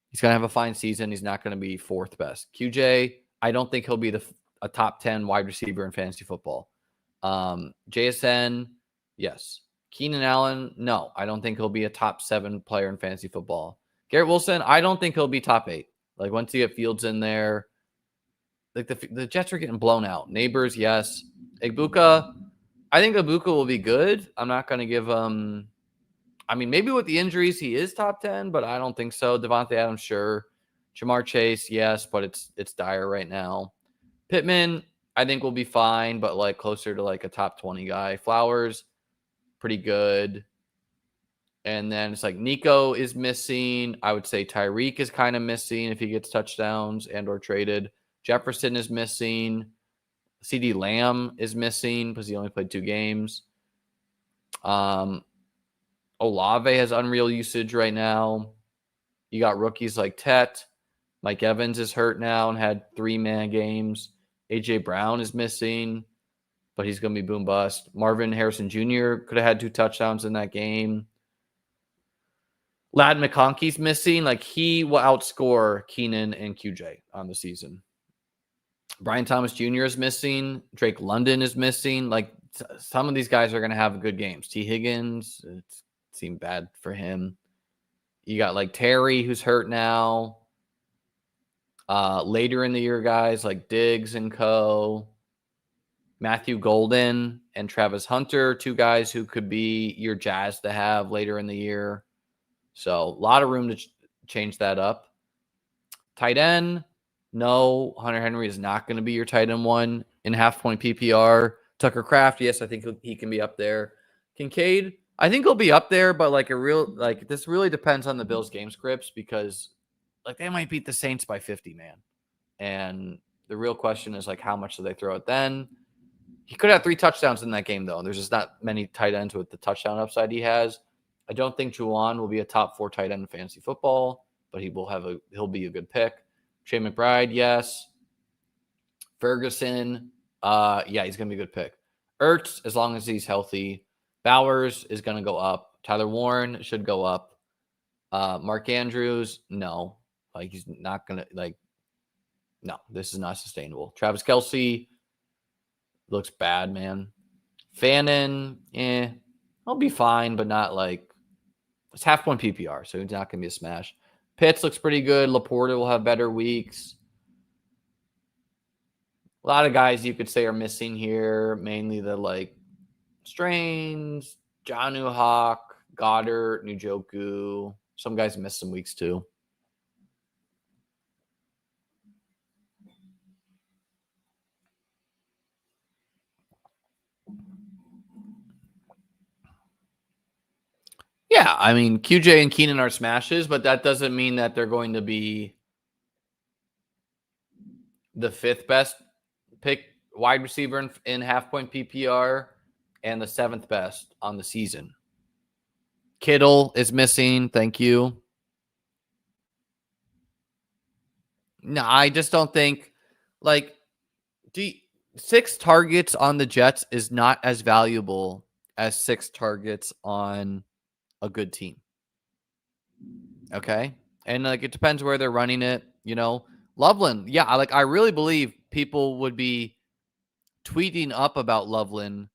[SPEAKER 1] he's going to have a fine season. He's not going to be 4th best. QJ, I don't think he'll be a top 10 wide receiver in fantasy football. JSN, yes. Keenan Allen, no. I don't think he'll be a top 7 player in fantasy football. Garrett Wilson, I don't think he'll be top 8. Like, once you get Fields in there, like the Jets are getting blown out. Neighbors, yes. Ibuka, I think Ibuka will be good. I'm not going to give him I mean, maybe with the injuries, he is top 10, but I don't think so. Devontae Adams, sure. Jamar Chase, yes, but it's dire right now. Pittman, I think will be fine, but like closer to like a top 20 guy. Flowers, pretty good. And then it's like Nico is missing. I would say Tyreek is kind of missing if he gets touchdowns and or traded. Jefferson is missing. CD Lamb is missing because he only played 2 games. Olave has unreal usage right now. You got rookies like Tet. Mike Evans is hurt now and had 3-man games. AJ Brown is missing, but he's going to be boom bust. Marvin Harrison Jr. could have had 2 touchdowns in that game. Ladd McConkey's missing. Like, he will outscore Keenan and QJ on the season. Brian Thomas Jr. is missing. Drake London is missing. Like, some of these guys are going to have good games. T. Higgins, it seemed bad for him. You got like Terry, who's hurt now. Later in the year, guys like Diggs and co. Matthew Golden and Travis Hunter, 2 guys who could be your Jazz to have later in the year. So a lot of room to change that up. Tight end, no, Hunter Henry is not going to be your tight end 1 in half-point PPR. Tucker Kraft, yes, I think he can be up there. Kincaid, I think he'll be up there, but this really depends on the Bills game scripts because like they might beat the Saints by 50, man. And the real question is like how much do they throw it then? He could have 3 touchdowns in that game though. There's just not many tight ends with the touchdown upside he has. I don't think Juwan will be a top 4 tight end in fantasy football, but he'll be a good pick. Trey McBride, yes. Ferguson, yeah, he's gonna be a good pick. Ertz, as long as he's healthy. Bowers is gonna go up. Tyler Warren should go up. Mark Andrews, no. Like, he's not gonna no, this is not sustainable. Travis Kelce looks bad, man. Fannin, he'll be fine, but not like it's half-point PPR, so he's not gonna be a smash. Pitts looks pretty good. Laporta will have better weeks. A lot of guys you could say are missing here, mainly the like Strains, Jonnu Hawk, Goddard, Njoku. Some guys missed some weeks too. Yeah, I mean, QJ and Keenan are smashes, but that doesn't mean that they're going to be the 5th best pick wide receiver in half-point PPR and the 7th best on the season. Kittle is missing. Thank you. No, I just don't think like 6 targets on the Jets is not as valuable as 6 targets on a good team. Okay. And like it depends where they're running it, you know. Loveland, yeah, I really believe people would be tweeting up about Loveland,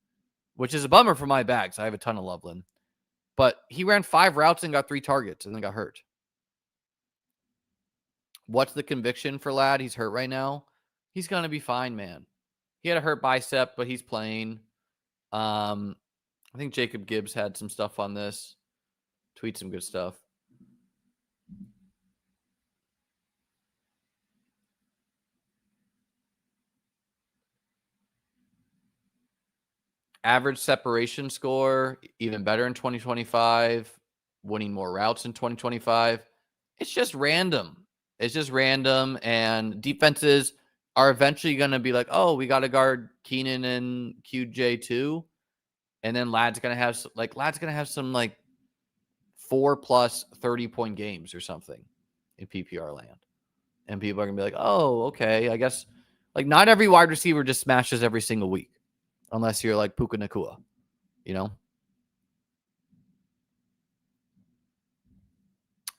[SPEAKER 1] which is a bummer for my bags. I have a ton of Loveland. But he ran 5 routes and got 3 targets and then got hurt. What's the conviction for Ladd? He's hurt right now. He's going to be fine, man. He had a hurt bicep, but he's playing. I think Jacob Gibbs had some stuff on this. Tweet some good stuff. Average separation score, even better in 2025. Winning more routes in 2025. It's just random. It's just random. And defenses are eventually going to be like, oh, we got to guard Keenan and QJ too. And then Ladd's going to have some like 4+ 30-point games or something in PPR land. And people are going to be like, oh, okay, I guess like not every wide receiver just smashes every single week unless you're like Puka Nacua, you know?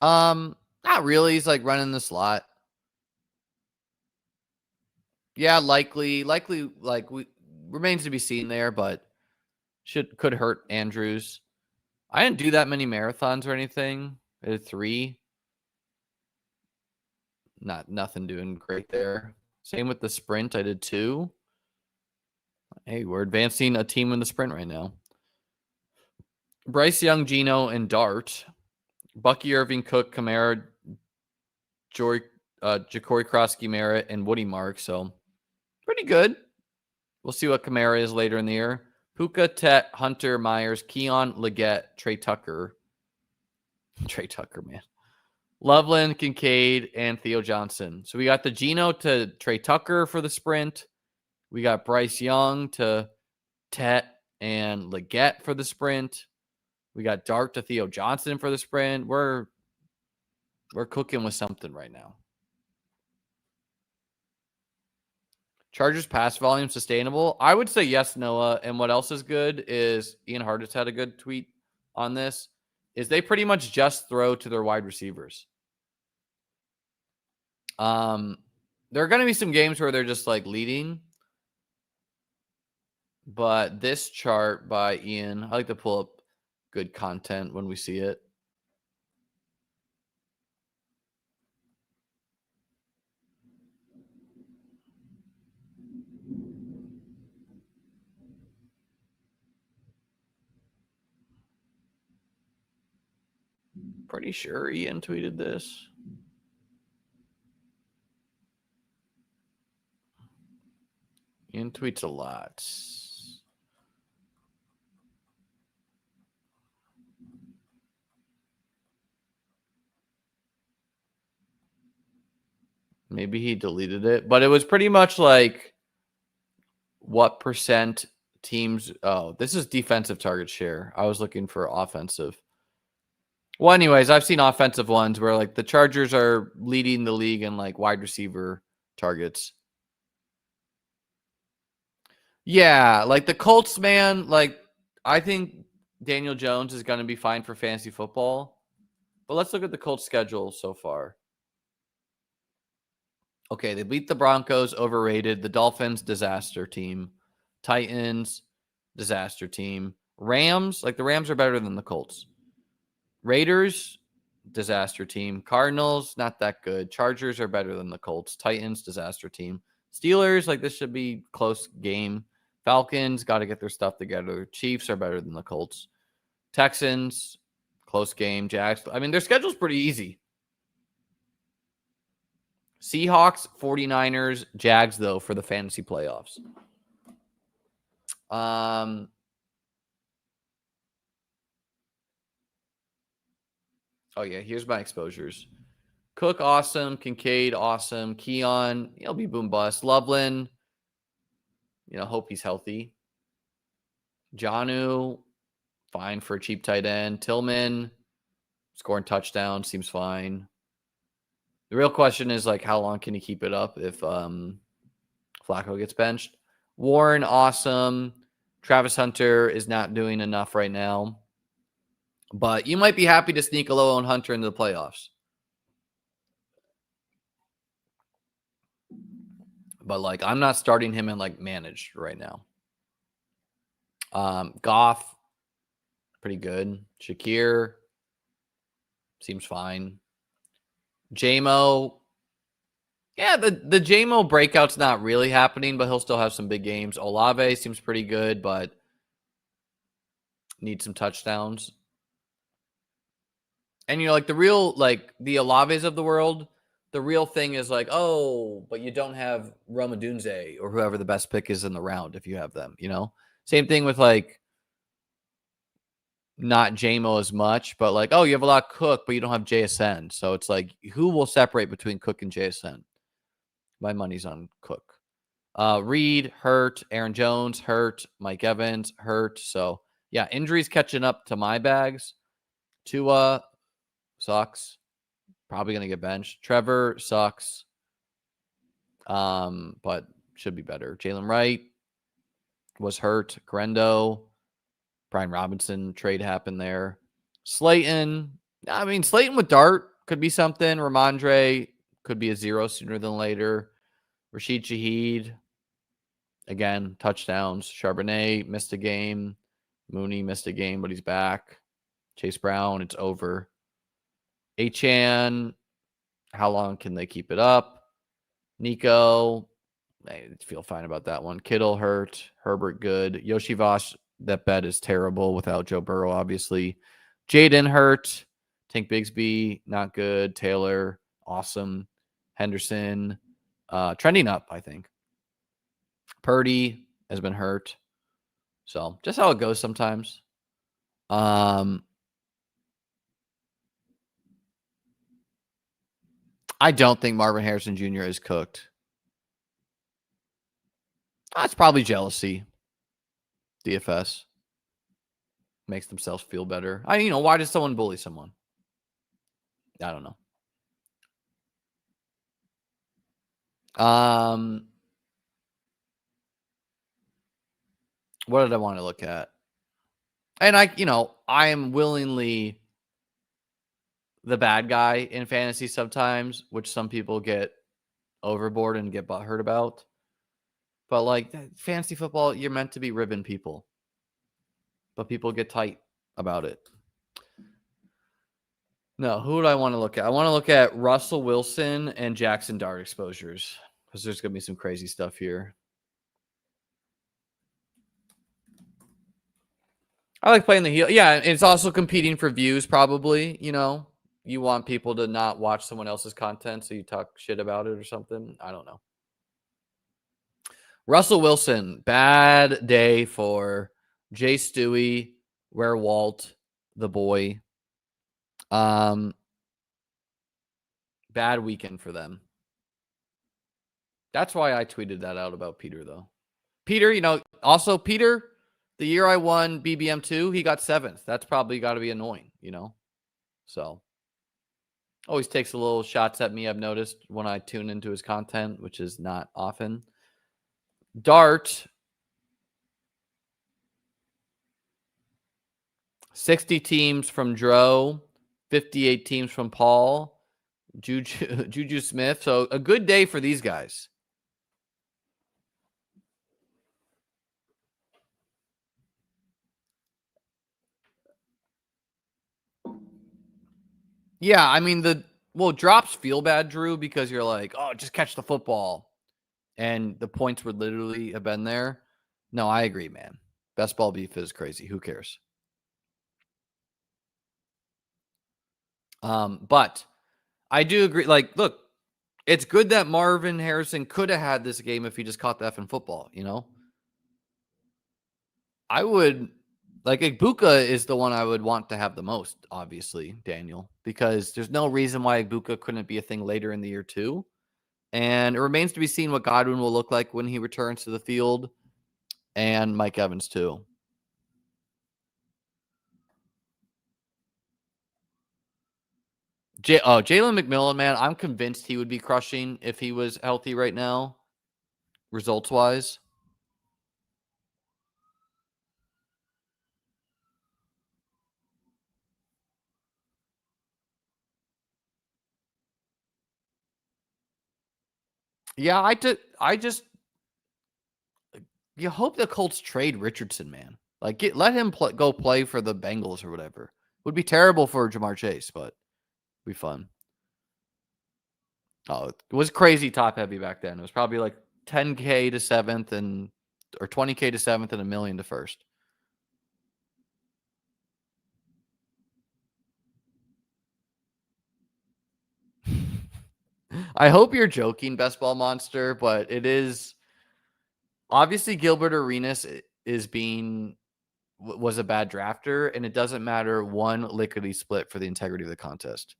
[SPEAKER 1] Not really. He's like running the slot. Yeah, likely like remains to be seen there, but could hurt Andrews. I didn't do that many marathons or anything. I did 3. Nothing doing great there. Same with the sprint. I did 2. Hey, we're advancing a team in the sprint right now. Bryce Young, Geno, and Dart. Bucky Irving, Cook, Kamara, Ja'Cory Krosky, Merritt, and Woody Mark. So pretty good. We'll see what Kamara is later in the year. Puka, Tet, Hunter, Myers, Keon, Leggett, Trey Tucker. Trey Tucker, man. Loveland, Kincaid, and Theo Johnson. So we got the Geno to Trey Tucker for the sprint. We got Bryce Young to Tet and Leggett for the sprint. We got Dart to Theo Johnson for the sprint. We're cooking with something right now. Chargers pass volume sustainable? I would say yes, Noah. And what else is good is Ian Hartitz had a good tweet on this, is they pretty much just throw to their wide receivers. There are going to be some games where they're just like leading. But this chart by Ian, I like to pull up good content when we see it. Pretty sure Ian tweeted this. Ian tweets a lot. Maybe he deleted it, but it was pretty much like what percent teams. Oh, this is defensive target share. I was looking for offensive. Well, anyways, I've seen offensive ones where like the Chargers are leading the league in like wide receiver targets. Yeah, like the Colts, man, like I think Daniel Jones is going to be fine for fantasy football. But let's look at the Colts schedule so far. Okay, they beat the Broncos, overrated. The Dolphins, disaster team. Titans, disaster team. Rams, like the Rams are better than the Colts. Raiders, disaster team. Cardinals, not that good. Chargers are better than the Colts. Titans, disaster team. Steelers, like this should be close game. Falcons, got to get their stuff together. Chiefs are better than the Colts. Texans, close game. Jags, I mean, their schedule's pretty easy. Seahawks, 49ers, Jags, though, for the fantasy playoffs. Oh, yeah, here's my exposures. Cook, awesome. Kincaid, awesome. Keon, he'll be boom bust. Loveland, hope he's healthy. Jonnu, fine for a cheap tight end. Tillman, scoring touchdown, seems fine. The real question is, like, how long can he keep it up if Flacco gets benched? Warren, awesome. Travis Hunter is not doing enough right now. But you might be happy to sneak a low-owned Hunter into the playoffs. But, like, I'm not starting him in, like, managed right now. Goff, pretty good. Shakir, seems fine. JMO, yeah, the JMO breakout's not really happening, but he'll still have some big games. Olave seems pretty good, but needs some touchdowns. And, like, the real, like, the Olaves of the world, the real thing is like, oh, but you don't have Roma Dunze or whoever the best pick is in the round if you have them, Same thing with, like, not JMO as much, but like, oh, you have a lot of Cook, but you don't have JSN. So it's like, who will separate between Cook and JSN? My money's on Cook. Reed, hurt. Aaron Jones, hurt. Mike Evans, hurt. So, yeah, injuries catching up to my bags. Tua sucks. Probably going to get benched. Trevor sucks. But should be better. Jalen Wright was hurt. Grendo. Brian Robinson trade happened there. Slayton. I mean, Slayton with Dart could be something. Ramondre could be a 0 sooner than later. Rashid Shaheed. Again, touchdowns. Charbonnet missed a game. Mooney missed a game, but he's back. Chase Brown, it's over. Achan, how long can they keep it up? Nico, I feel fine about that one. Kittle hurt. Herbert good. Yoshi Voss That bet is terrible without Joe Burrow, obviously. Jaden hurt. Tank Bigsby, not good. Taylor, awesome. Henderson, trending up, I think. Purdy has been hurt. So just how it goes sometimes. I don't think Marvin Harrison Jr. is cooked. That's probably jealousy. DFS makes themselves feel better. Why does someone bully someone? I don't know. What did I want to look at? And I am willingly the bad guy in fantasy sometimes, which some people get overboard and get butthurt about. But like fantasy football, you're meant to be ribbing people. But people get tight about it. No, who do I want to look at? I want to look at Russell Wilson and Jackson Dart exposures because there's going to be some crazy stuff here. I like playing the heel. Yeah, it's also competing for views probably, You want people to not watch someone else's content, so you talk shit about it or something. I don't know. Russell Wilson, bad day for Jay Stewie, Where Walt, the boy. Bad weekend for them. That's why I tweeted that out about Peter, though. Peter, also Peter, the year I won BBM2, he got 7th. That's probably got to be annoying, So, always takes a little shots at me, I've noticed, when I tune into his content, which is not often. Dart, 60 teams from Dro, 58 teams from Paul, Juju Smith. So, a good day for these guys. Yeah, I mean, drops feel bad, Drew, because you're like, oh, just catch the football. And the points would literally have been there. No, I agree, man. Best ball beef is crazy. Who cares? But I do agree. Like, look, it's good that Marvin Harrison could have had this game if he just caught the effing football, I would, like, Igbuka is the one I would want to have the most, obviously, Daniel, because there's no reason why Igbuka couldn't be a thing later in the year, too. And it remains to be seen what Godwin will look like when he returns to the field, and Mike Evans, too. Jalen McMillan, man, I'm convinced he would be crushing if he was healthy right now, results-wise. Yeah, you hope the Colts trade Richardson, man. Like, let him go play for the Bengals or whatever. Would be terrible for Jamar Chase, but be fun. Oh, it was crazy top heavy back then. It was probably like 10K to 7th or 20K to 7th and $1 million to 1st. I hope you're joking, Best Ball Monster, but it is obviously Gilbert Arenas was a bad drafter, and it doesn't matter one lickety split for the integrity of the contest.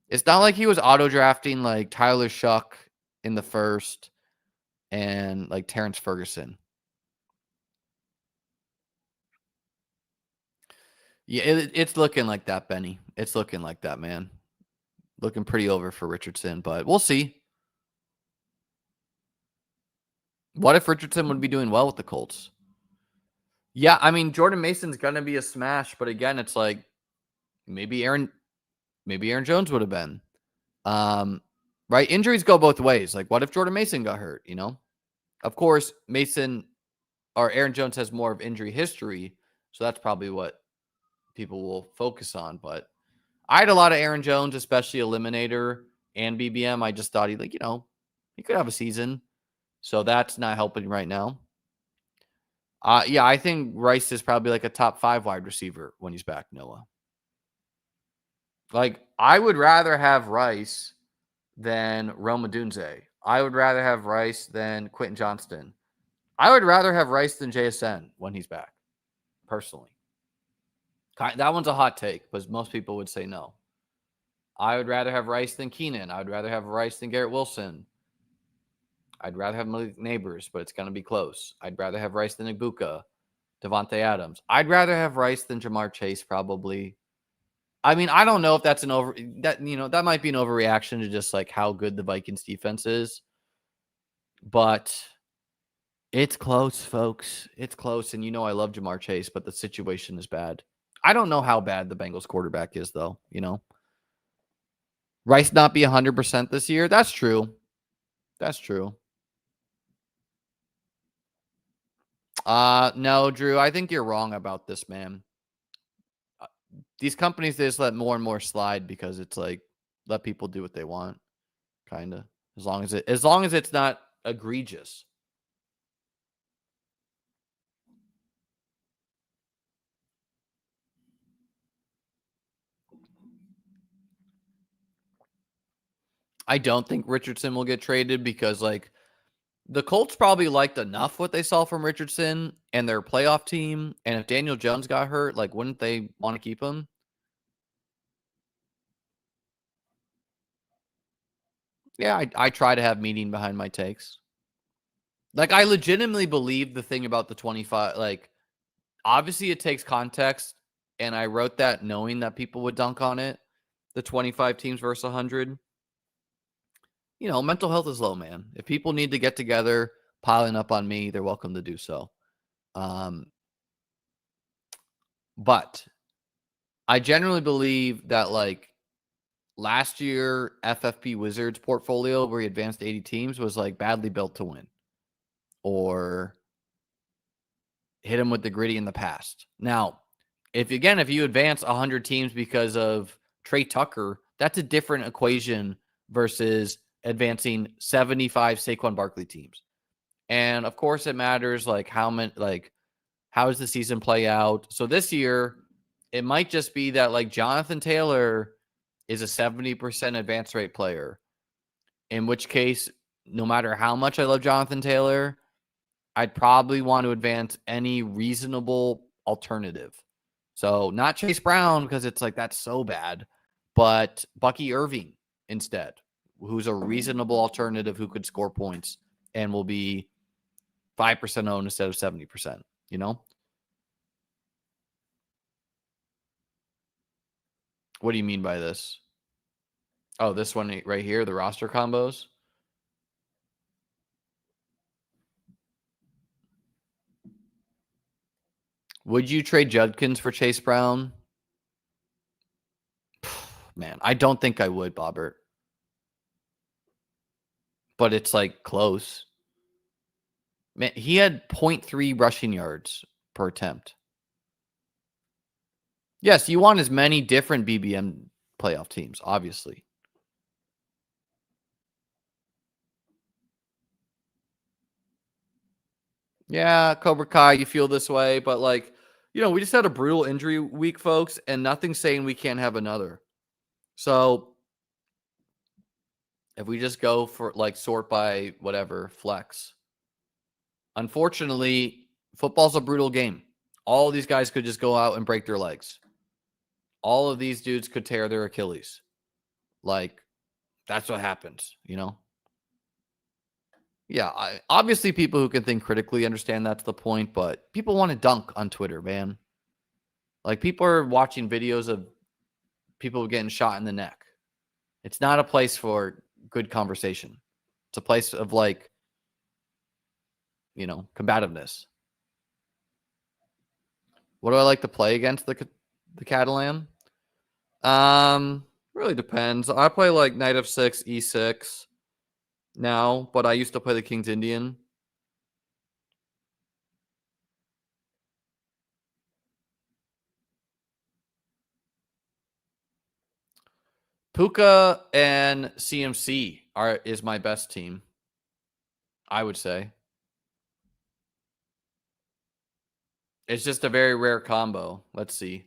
[SPEAKER 1] It's not like he was auto drafting like Tyler Shuck in the 1st and like Terrence Ferguson. Yeah, it's looking like that, Benny. It's looking like that, man. Looking pretty over for Richardson, but we'll see. What if Richardson would be doing well with the Colts? Yeah, I mean, Jordan Mason's going to be a smash, but again, it's like maybe Aaron Jones would have been. Right? Injuries go both ways. Like, what if Jordan Mason got hurt, Of course, Aaron Jones has more of injury history, so that's probably what people will focus on. But I had a lot of Aaron Jones, especially Eliminator and BBM. I just thought he could have a season. So that's not helping right now. Yeah, I think Rice is probably like a top 5 wide receiver when he's back, Noah. Like, I would rather have Rice than Rome Odunze. I would rather have Rice than Quentin Johnston. I would rather have Rice than JSN when he's back, personally. That one's a hot take, because most people would say no. I would rather have Rice than Keenan. I would rather have Rice than Garrett Wilson. I'd rather have Malik Neighbors, but it's going to be close. I'd rather have Rice than Ibuka, Devontae Adams. I'd rather have Rice than Jamar Chase, probably. I mean, I don't know if that's that might be an overreaction to just like how good the Vikings defense is, but it's close, folks. It's close. And I love Jamar Chase, but the situation is bad. I don't know how bad the Bengals quarterback is, though. Rice not be 100% this year. That's true. That's true. No, Drew, I think you're wrong about this, man. These companies, they just let more and more slide because it's like, let people do what they want, kind of. As long as it's not egregious. I don't think Richardson will get traded because, like, the Colts probably liked enough what they saw from Richardson and their playoff team. And if Daniel Jones got hurt, like, wouldn't they want to keep him? Yeah, I try to have meaning behind my takes. Like, I legitimately believe the thing about the 25, like, obviously it takes context. And I wrote that knowing that people would dunk on it. The 25 teams versus 100. Mental health is low, man. If people need to get together, piling up on me, they're welcome to do so. But I generally believe that, like, last year FFP Wizards portfolio where he advanced 80 teams was like badly built to win or hit him with the gritty in the past. Now, if you advance 100 teams because of Trey Tucker, that's a different equation versus advancing 75 Saquon Barkley teams. And of course it matters like how does the season play out? So this year it might just be that like Jonathan Taylor is a 70% advance rate player, in which case, no matter how much I love Jonathan Taylor, I'd probably want to advance any reasonable alternative. So not Chase Brown, because it's like, that's so bad, but Bucky Irving instead, who's a reasonable alternative who could score points and will be 5% owned instead of 70%, What do you mean by this? Oh, this one right here, the roster combos. Would you trade Judkins for Chase Brown? Man, I don't think I would, Bobbert. But it's like close. Man, he had 0.3 rushing yards per attempt. Yes, you want as many different BBM playoff teams, obviously. Yeah, Cobra Kai, you feel this way, but like, we just had a brutal injury week, folks, and nothing's saying we can't have another. So if we just go for like sort by whatever flex, unfortunately, football's a brutal game. All of these guys could just go out and break their legs. All of these dudes could tear their Achilles. Like, that's what happens, Yeah, obviously people who can think critically understand that's the point, but people want to dunk on Twitter, man. Like, people are watching videos of people getting shot in the neck. It's not a place for good conversation. It's a place of like, combativeness. What do I like to play against the Catalan? Really depends. I play like Knight of 6, E6 now, but I used to play the King's Indian. Puka and CMC is my best team, I would say. It's just a very rare combo. Let's see.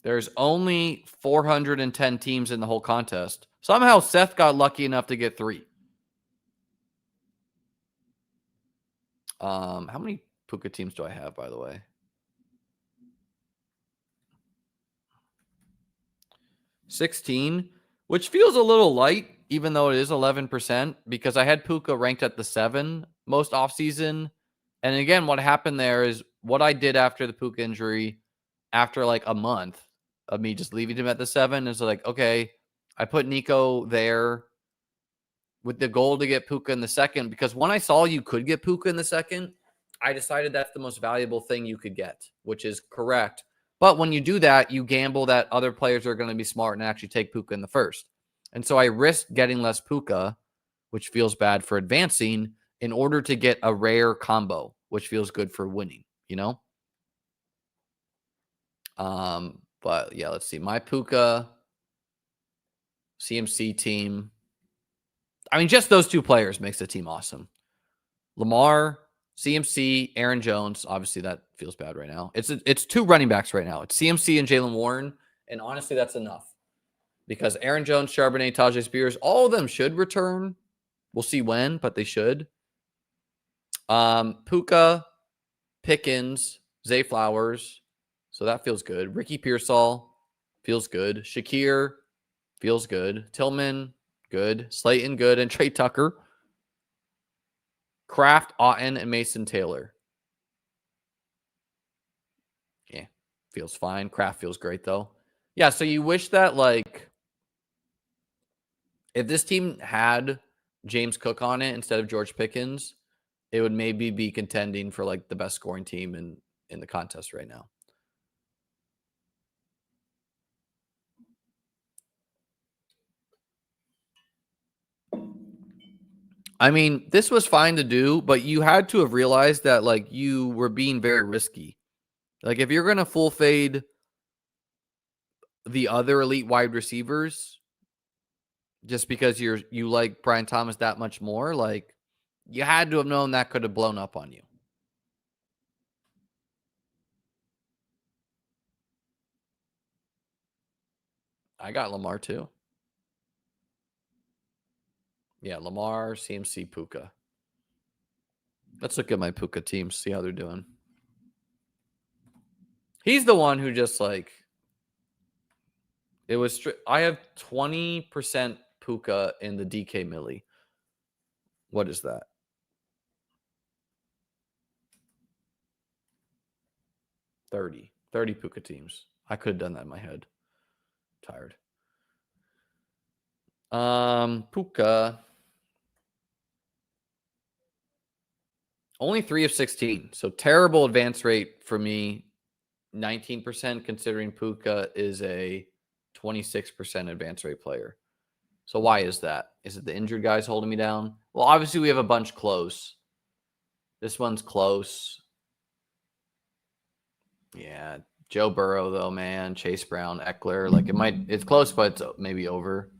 [SPEAKER 1] There's only 410 teams in the whole contest. Somehow Seth got lucky enough to get 3. How many Puka teams do I have, by the way? 16, which feels a little light, even though it is 11%, because I had Puka ranked at the 7 most offseason. And again, what happened there is what I did after the Puka injury, after like a month of me just leaving him at the 7, is like, okay, I put Nico there with the goal to get Puka in the second, because when I saw you could get Puka in the second, I decided that's the most valuable thing you could get, which is correct. But when you do that, you gamble that other players are going to be smart and actually take Puka in the first. And so I risked getting less Puka, which feels bad for advancing, in order to get a rare combo, which feels good for winning, you know? But yeah, let's see. My Puka CMC team. I mean, just those 2 players makes the team awesome. Lamar, CMC, Aaron Jones. Obviously, that feels bad right now. It's 2 running backs right now. It's CMC and Jaylen Warren. And honestly, that's enough. Because Aaron Jones, Charbonnet, Tajay Spears, all of them should return. We'll see when, but they should. Puka, Pickens, Zay Flowers. So that feels good. Ricky Pearsall feels good. Shakir feels good. Tillman, good. Slayton, good. And Trey Tucker. Kraft, Otten, and Mason Taylor. Yeah, feels fine. Kraft feels great, though. Yeah, so you wish that, like, if this team had James Cook on it instead of George Pickens, it would maybe be contending for, like, the best scoring team in the contest right now. I mean, this was fine to do, but you had to have realized that, like, you were being very risky. Like, if you're going to full fade the other elite wide receivers just because you like Brian Thomas that much more, like, you had to have known that could have blown up on you. I got Lamar too. Yeah, Lamar, CMC, Puka. Let's look at my Puka teams, see how they're doing. He's the one who just, like, it was. I have 20% Puka in the DK Millie. What is that? 30 Puka teams. I could have done that in my head. Tired. Puka. Only 3 of 16. So terrible advance rate for me. 19% considering Puka is a 26% advance rate player. So why is that? Is it the injured guys holding me down? Well, obviously we have a bunch close. This one's close. Yeah. Joe Burrow, though, man. Chase Brown, Eckler. Like, it's close, but it's maybe over.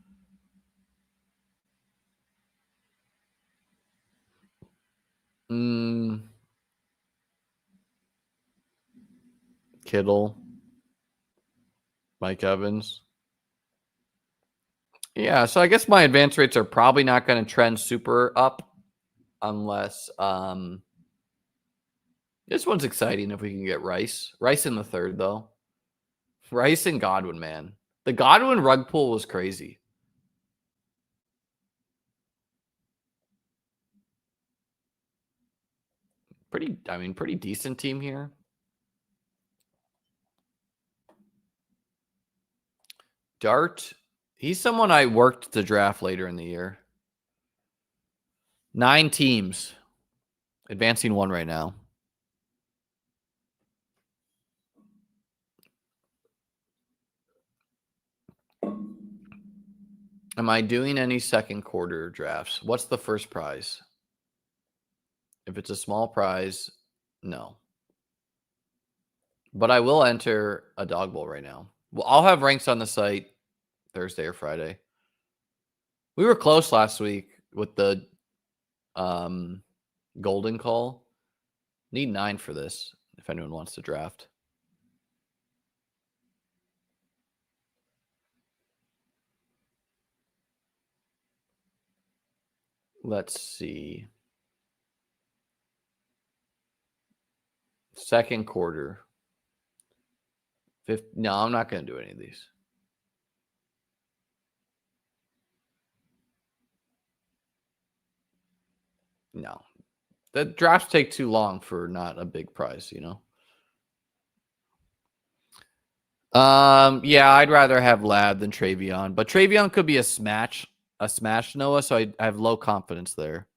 [SPEAKER 1] Kittle. Mike Evans. Yeah, so I guess my advance rates are probably not going to trend super up unless this one's exciting if we can get Rice. Rice in the third, though. Rice and Godwin, man. The Godwin rug pull was crazy. Pretty decent team here. Dart, he's someone I worked to draft later in the year. 9 teams. Advancing 1 right now. Am I doing any second quarter drafts? What's the first prize? If it's a small prize, no. But I will enter a dog bowl right now. Well, I'll have ranks on the site Thursday or Friday. We were close last week with the golden call. Need 9 for this if anyone wants to draft. Let's see. Second quarter. No, I'm not going to do any of these. No. The drafts take too long for not a big prize, you know? Yeah, I'd rather have Lab than Travion, but Travion could be a smash, Noah, so I have low confidence there.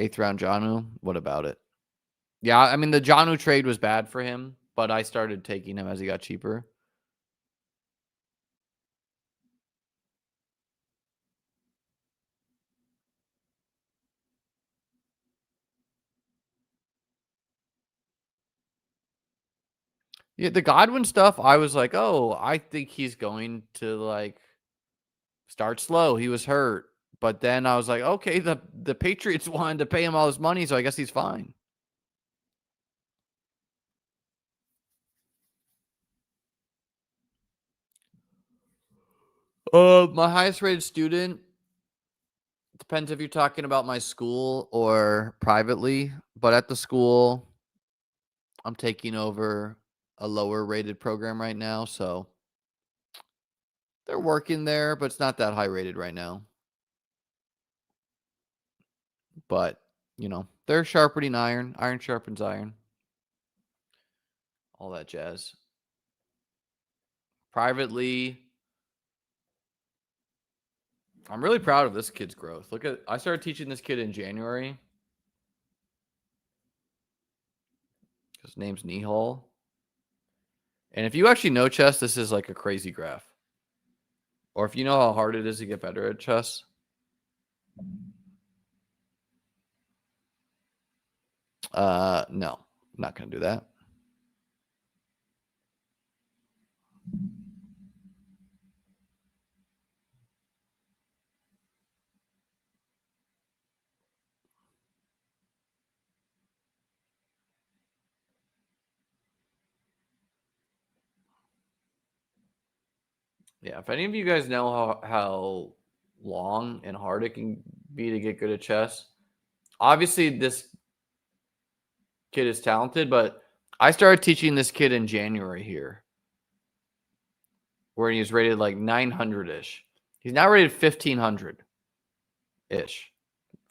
[SPEAKER 1] Eighth round Janu, what about it? Yeah, I mean, the Janu trade was bad for him, but I started taking him as he got cheaper. Yeah, the Godwin stuff, I was like, oh, I think he's going to like start slow. He was hurt. But then I was like, okay, the Patriots wanted to pay him all this money, so I guess he's fine. My highest rated student, depends if you're talking about my school or privately, but at the school, I'm taking over a lower rated program right now, so they're working there, but it's not that high rated right now. But, you know, they're sharpening iron. Iron sharpens iron. All that jazz. Privately, I'm really proud of this kid's growth. I started teaching this kid in January. His name's Nihal. And if you actually know chess, this is like a crazy graph. Or if you know how hard it is to get better at chess. No, I'm not going to do that. Yeah, if any of you guys know how long and hard it can be to get good at chess, obviously this kid is talented, but I started teaching this kid in January here, where he was rated like 900-ish. He's now rated 1,500-ish,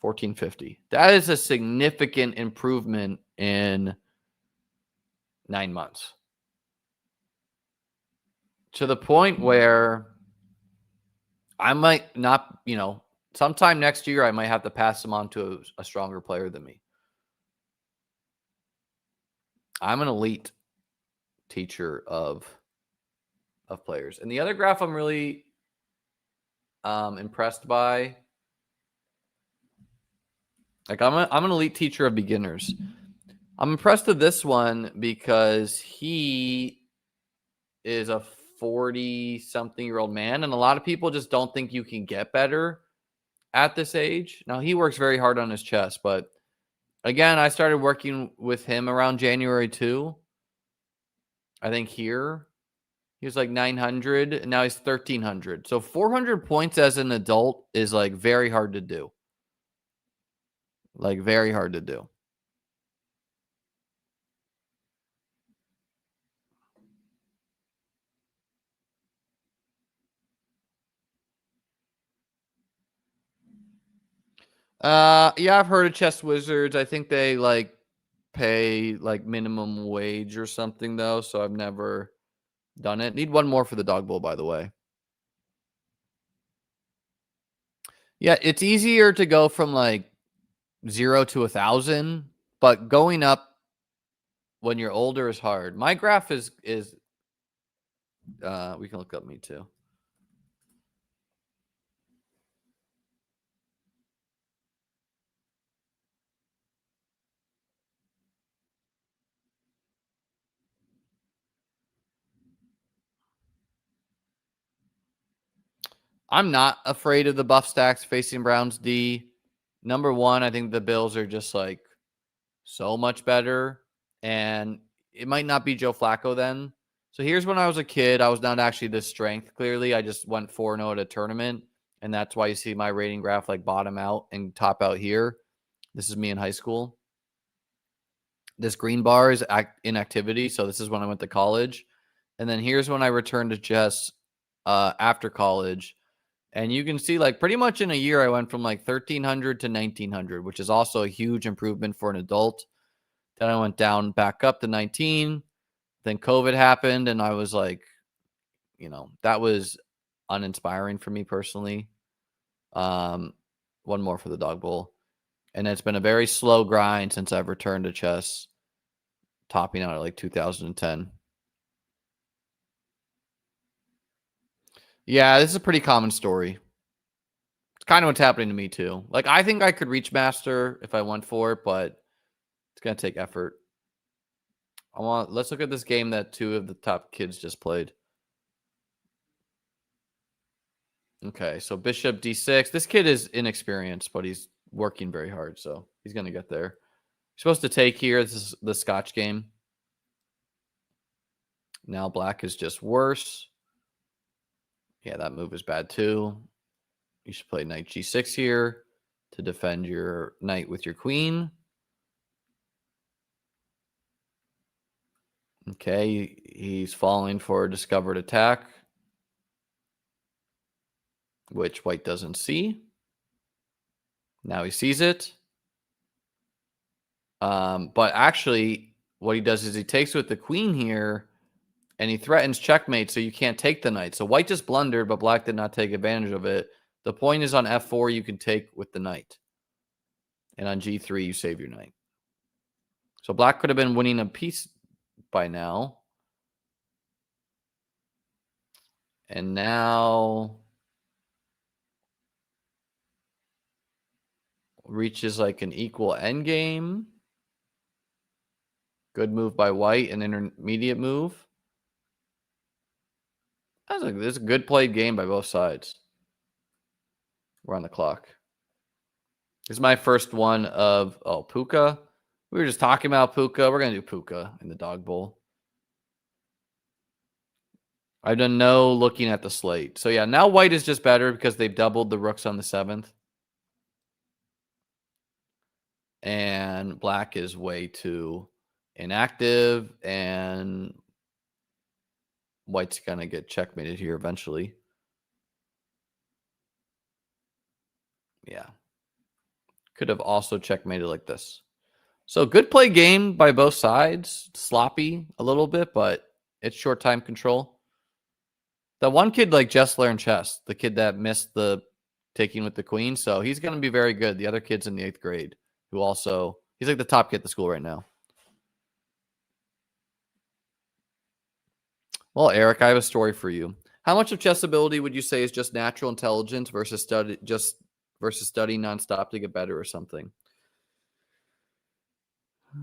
[SPEAKER 1] 1,450. That is a significant improvement in 9 months. To the point where I might not, sometime next year, I might have to pass him on to a stronger player than me. I'm an elite teacher of players. And the other graph I'm really impressed by, like I'm an elite teacher of beginners. I'm impressed with this one because he is a 40-something-year-old man, and a lot of people just don't think you can get better at this age. Now, he works very hard on his chess, but again, I started working with him around January too. I think here he was like 900, and now he's 1,300. So 400 points as an adult is like very hard to do. Like very hard to do. Yeah, I've heard of Chess Wizards. I think they like pay like minimum wage or something though, so I've never done it. Need one more for the dog bowl, by the way. Yeah, it's easier to go from like 0 to 1,000, but going up when you're older is hard. My graph is we can look up me too. I'm not afraid of the buff stacks facing Browns D. Number one, I think the Bills are just like so much better. And it might not be Joe Flacco then. So here's when I was a kid. I was not actually this strength. Clearly, I just went 4-0 at a tournament. And that's why you see my rating graph like bottom out and top out here. This is me in high school. This green bar is inactivity. So this is when I went to college. And then here's when I returned to chess after college. And you can see like pretty much in a year, I went from like 1,300 to 1,900, which is also a huge improvement for an adult. Then I went down back up to 19. Then COVID happened. And I was like, that was uninspiring for me personally. One more for the dog bowl. And it's been a very slow grind since I've returned to chess, topping out at like 2010. Yeah, this is a pretty common story. It's kind of what's happening to me too. Like, I think I could reach master if I went for it, but it's going to take effort. Let's look at this game that two of the top kids just played. Okay, so bishop d6. This kid is inexperienced, but he's working very hard, so he's going to get there. You're supposed to take here. This is the Scotch game. Now black is just worse. Yeah, that move is bad too. You should play knight g6 here to defend your knight with your queen. Okay, he's falling for a discovered attack, which white doesn't see. Now he sees it. But actually, what he does is he takes with the queen here, and he threatens checkmate, so you can't take the knight. So white just blundered, but black did not take advantage of it. The point is on f4, you can take with the knight. And on g3, you save your knight. So black could have been winning a piece by now. And now reaches like an equal endgame. Good move by white, an intermediate move. This is a good played game by both sides. We're on the clock. This is my first one of, Puka. We were just talking about Puka. We're going to do Puka in the dog bowl. I've done no looking at the slate. So yeah, now white is just better because they've doubled the rooks on the 7th. And black is way too inactive, and white's going to get checkmated here eventually. Yeah. Could have also checkmated like this. So good play game by both sides. Sloppy a little bit, but it's short time control. The one kid like just learned chess, the kid that missed the taking with the queen. So he's going to be very good. The other kid's in the 8th grade who also, he's like the top kid at the school right now. Well, Eric, I have a story for you. How much of chess ability would you say is just natural intelligence versus studying nonstop to get better or something?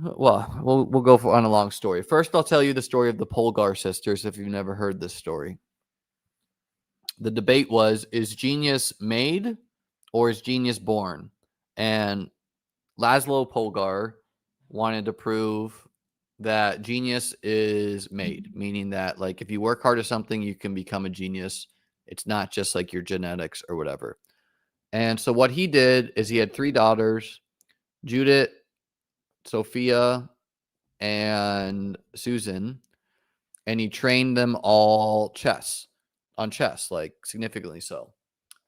[SPEAKER 1] Well, we'll go on a long story. First, I'll tell you the story of the Polgar sisters if you've never heard this story. The debate was, is genius made or is genius born? And Laszlo Polgar wanted to prove that genius is made, meaning that like if you work hard at something, you can become a genius. It's not just like your genetics or whatever. And so what he did is he had 3 daughters, Judith, Sophia, and Susan, and he trained them all on chess, like significantly so.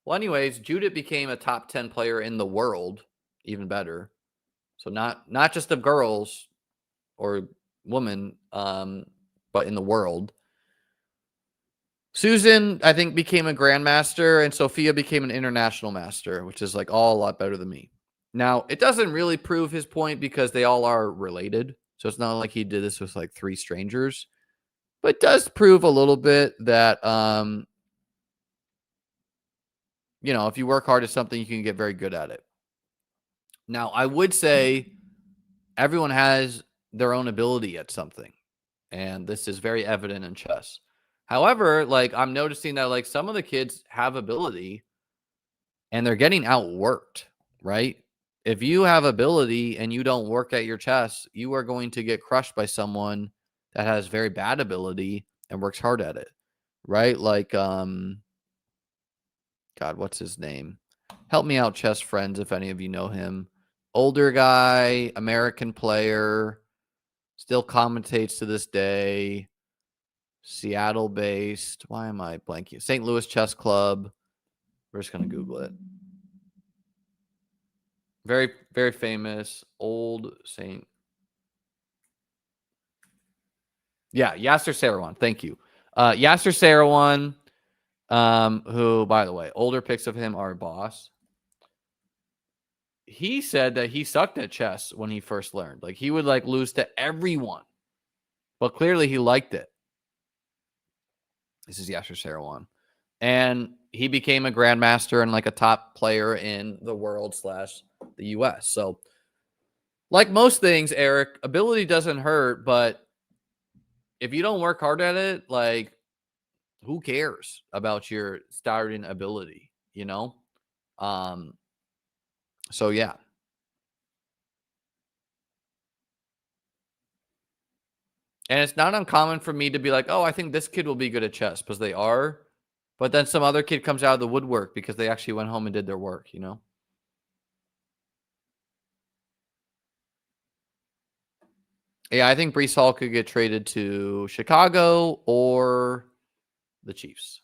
[SPEAKER 1] Well, anyways, Judith became a top 10 player in the world, even better. So not just of girls or women, but in the world. Susan, I think, became a grandmaster, and Sophia became an international master, which is like all a lot better than me. Now, it doesn't really prove his point because they all are related. So it's not like he did this with like 3 strangers. But it does prove a little bit that, if you work hard at something, you can get very good at it. Now, I would say everyone has their own ability at something. And this is very evident in chess. However, like I'm noticing that like some of the kids have ability and they're getting outworked, right? If you have ability and you don't work at your chess, you are going to get crushed by someone that has very bad ability and works hard at it, right? Like, God, what's his name? Help me out, chess friends, if any of you know him. Older guy, American player, still commentates to this day. Seattle based. Why am I blanking? St. Louis Chess Club. We're just going to Google it. Very, very famous. Old St. Yeah, Yasser Seirawan. Thank you. Yasser Seirawan, who, by the way, older pics of him are boss. He said that he sucked at chess when he first learned. Like he would like lose to everyone. But clearly he liked it. This is Yasser Seirawan. And he became a grandmaster and like a top player in the world / the US. So like most things, Eric, ability doesn't hurt, but if you don't work hard at it, like who cares about your starting ability, you know? So yeah. And it's not uncommon for me to be like, oh, I think this kid will be good at chess because they are. But then some other kid comes out of the woodwork because they actually went home and did their work, you know? Yeah, I think Brees Hall could get traded to Chicago or the Chiefs.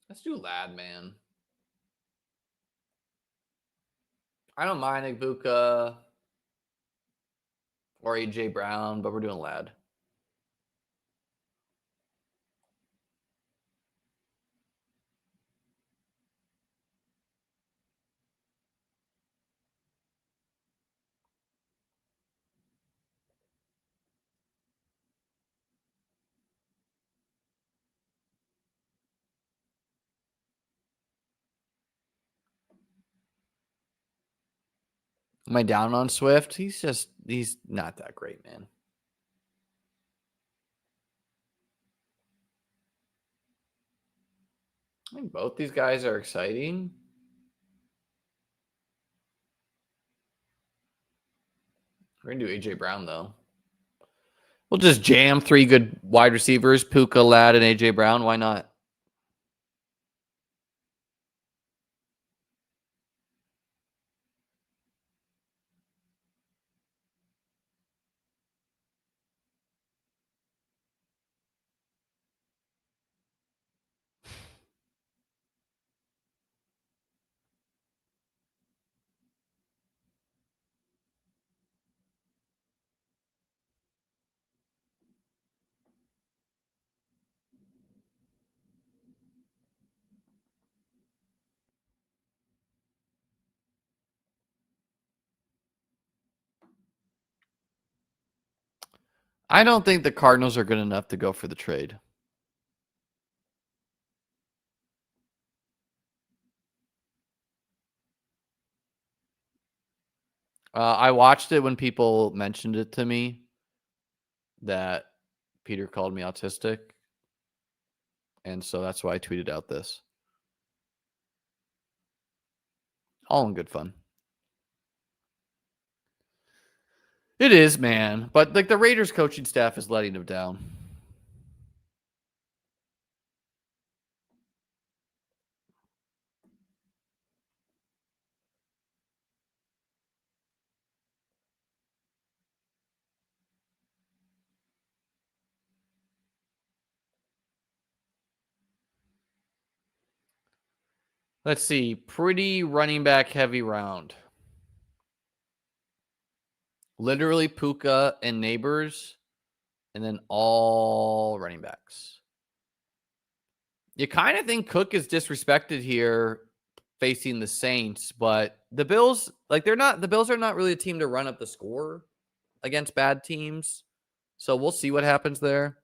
[SPEAKER 1] Let's do Lad, man. I don't mind Ibuka or AJ Brown, but we're doing Lad. Am I down on Swift? He's not that great, man. I think both these guys are exciting. We're going to do AJ Brown, though. We'll just jam 3 good wide receivers, Puka, Lad, and AJ Brown. Why not? I don't think the Cardinals are good enough to go for the trade. I watched it when people mentioned it to me that Peter called me autistic. And so that's why I tweeted out this. All in good fun. It is, man. But like the Raiders coaching staff is letting them down. Let's see. Pretty running back heavy round. Literally Puka and Neighbors, and then all running backs. You kind of think Cook is disrespected here facing the Saints, but the Bills, the Bills are not really a team to run up the score against bad teams. So we'll see what happens there.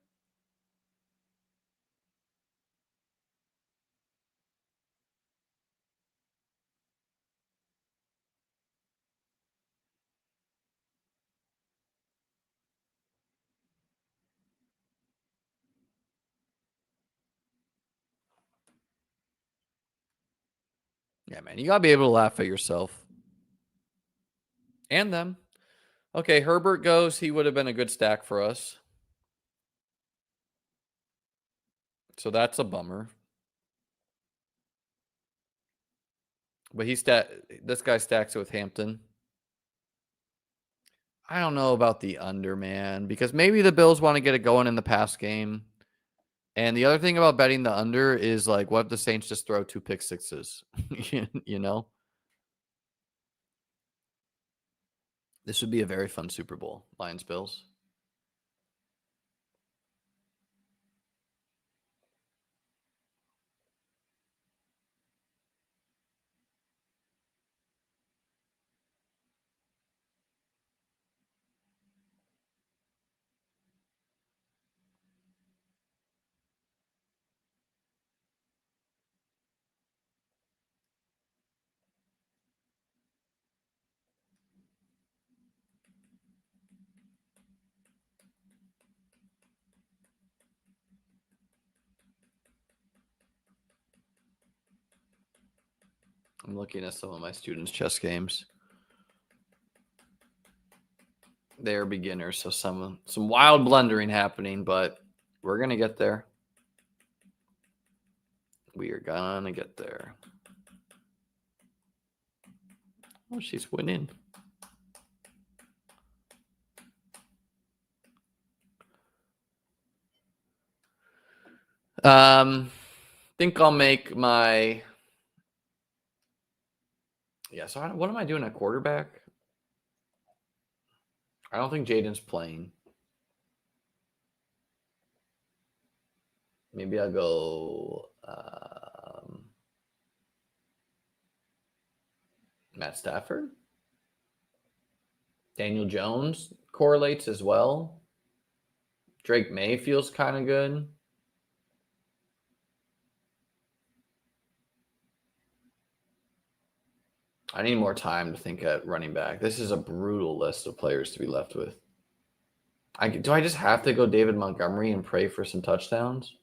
[SPEAKER 1] Yeah, man, you got to be able to laugh at yourself and them. Okay, Herbert goes. He would have been a good stack for us. So that's a bummer. But this guy stacks it with Hampton. I don't know about the under, man, because maybe the Bills want to get it going in the pass game. And the other thing about betting the under is like, what if the Saints just throw 2 pick sixes? You know? This would be a very fun Super Bowl, Lions Bills. I'm looking at some of my students' chess games. They're beginners, so some wild blundering happening, but we're gonna get there. We are gonna get there. Oh, she's winning. Think I'll make my. Yeah, so what am I doing at quarterback? I don't think Jaden's playing. Maybe I'll go Matt Stafford. Daniel Jones correlates as well. Drake May feels kind of good. I need more time to think at running back. This is a brutal list of players to be left with. Do I just have to go David Montgomery and pray for some touchdowns?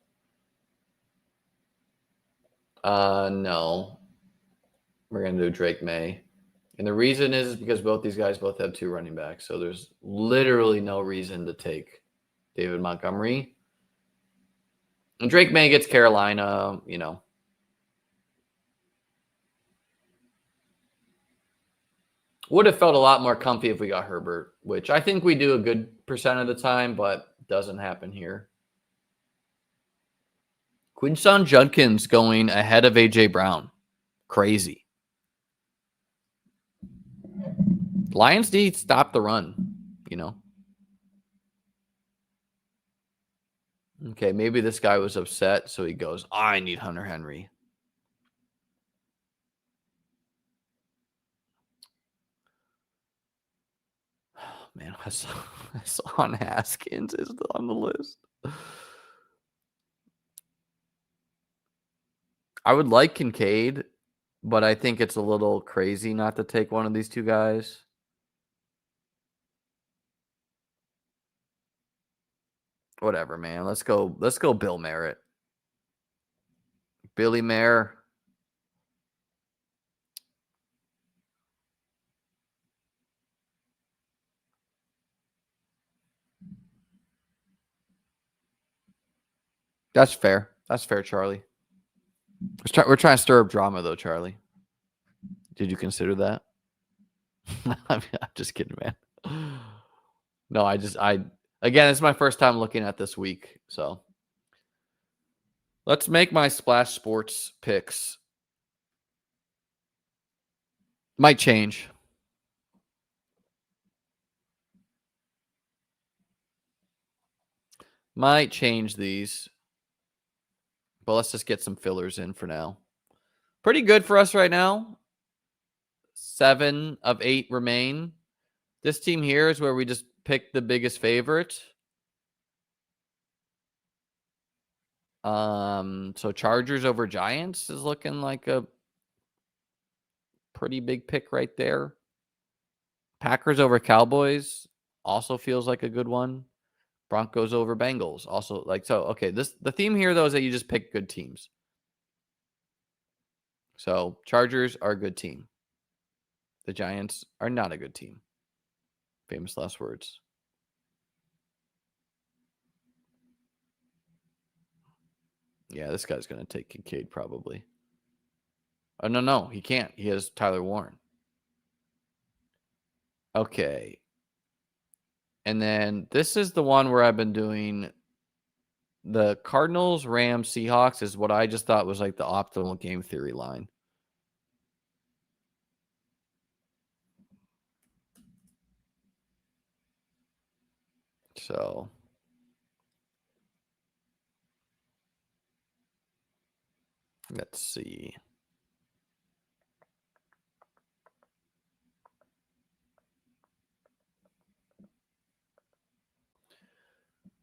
[SPEAKER 1] No. We're going to do Drake May. And the reason is because these guys both have 2 running backs. So there's literally no reason to take David Montgomery. And Drake May gets Carolina, Would have felt a lot more comfy if we got Herbert, which I think we do a good percent of the time, but doesn't happen here. Quinshon Judkins going ahead of A.J. Brown. Crazy. Lions need to stop the run, Okay, maybe this guy was upset, so he goes, I need Hunter Henry. Man, Hassan Haskins is on the list. I would like Kincaid, but I think it's a little crazy not to take one of these 2 guys. Whatever, man. Let's go Bill Merritt. Billy Mayer. That's fair. That's fair, Charlie. We're trying to stir up drama, though, Charlie. Did you consider that? I'm just kidding, man. No, again, it's my first time looking at this week, so let's make my Splash Sports picks. Might change. Might change these, But let's just get some fillers in for now. Pretty good for us right now. 7 of 8 remain. This team here is where we just pick the biggest favorite. So Chargers over Giants is looking like a pretty big pick right there. Packers over Cowboys also feels like a good one. Broncos over Bengals also like so. Okay, the theme here though is that you just pick good teams. So Chargers are a good team. The Giants are not a good team. Famous last words. Yeah, this guy's going to take Kincaid probably. Oh, no, he can't. He has Tyler Warren. Okay. And then this is the one where I've been doing the Cardinals, Rams, Seahawks is what I just thought was like the optimal game theory line. So let's see.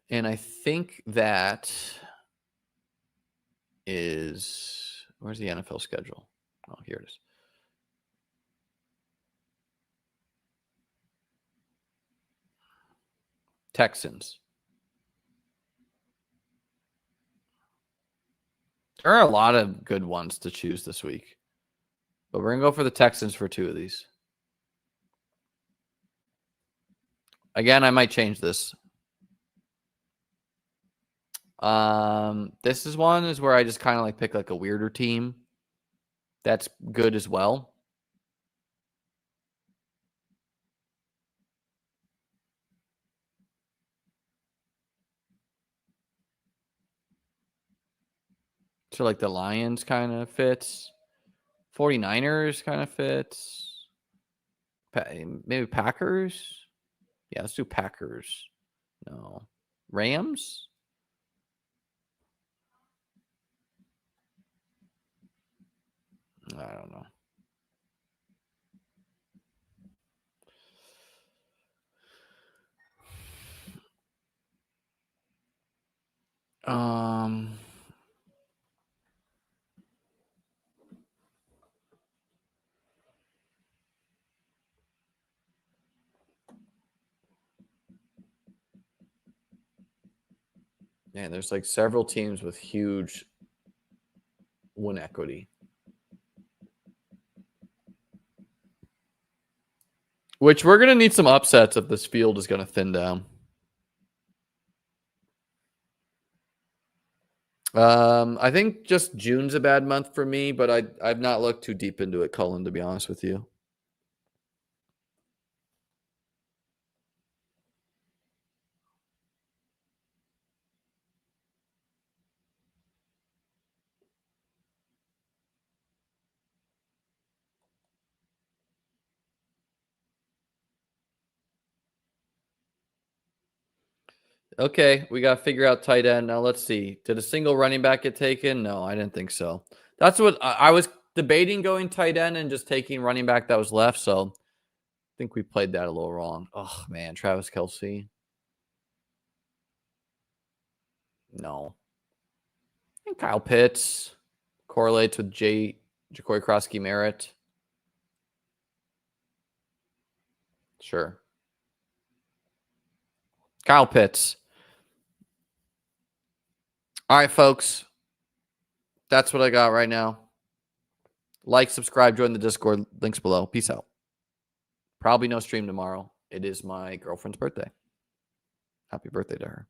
[SPEAKER 1] And I think that is, where's the NFL schedule? Oh, here it is. Texans. There are a lot of good ones to choose this week. But we're going to go for the Texans for 2 of these. Again, I might change this. This is one is where I just kind of like pick like a weirder team. That's good as well. So like the Lions kind of fits. 49ers kind of fits. Maybe Packers. Yeah, let's do Packers. No. Rams? I don't know. Man, there's like several teams with huge win equity. Which we're going to need some upsets if this field is going to thin down. I think just June's a bad month for me, but I've not looked too deep into it, Cullen, to be honest with you. Okay, we got to figure out tight end. Now, let's see. Did a single running back get taken? No, I didn't think so. That's what I was debating, going tight end and just taking running back that was left. So I think we played that a little wrong. Oh, man. Travis Kelce. No. And Kyle Pitts correlates with Ja'Cory Krosky Merritt. Sure. Kyle Pitts. All right, folks. That's what I got right now. Like, subscribe, join the Discord. Links below. Peace out. Probably no stream tomorrow. It is my girlfriend's birthday. Happy birthday to her.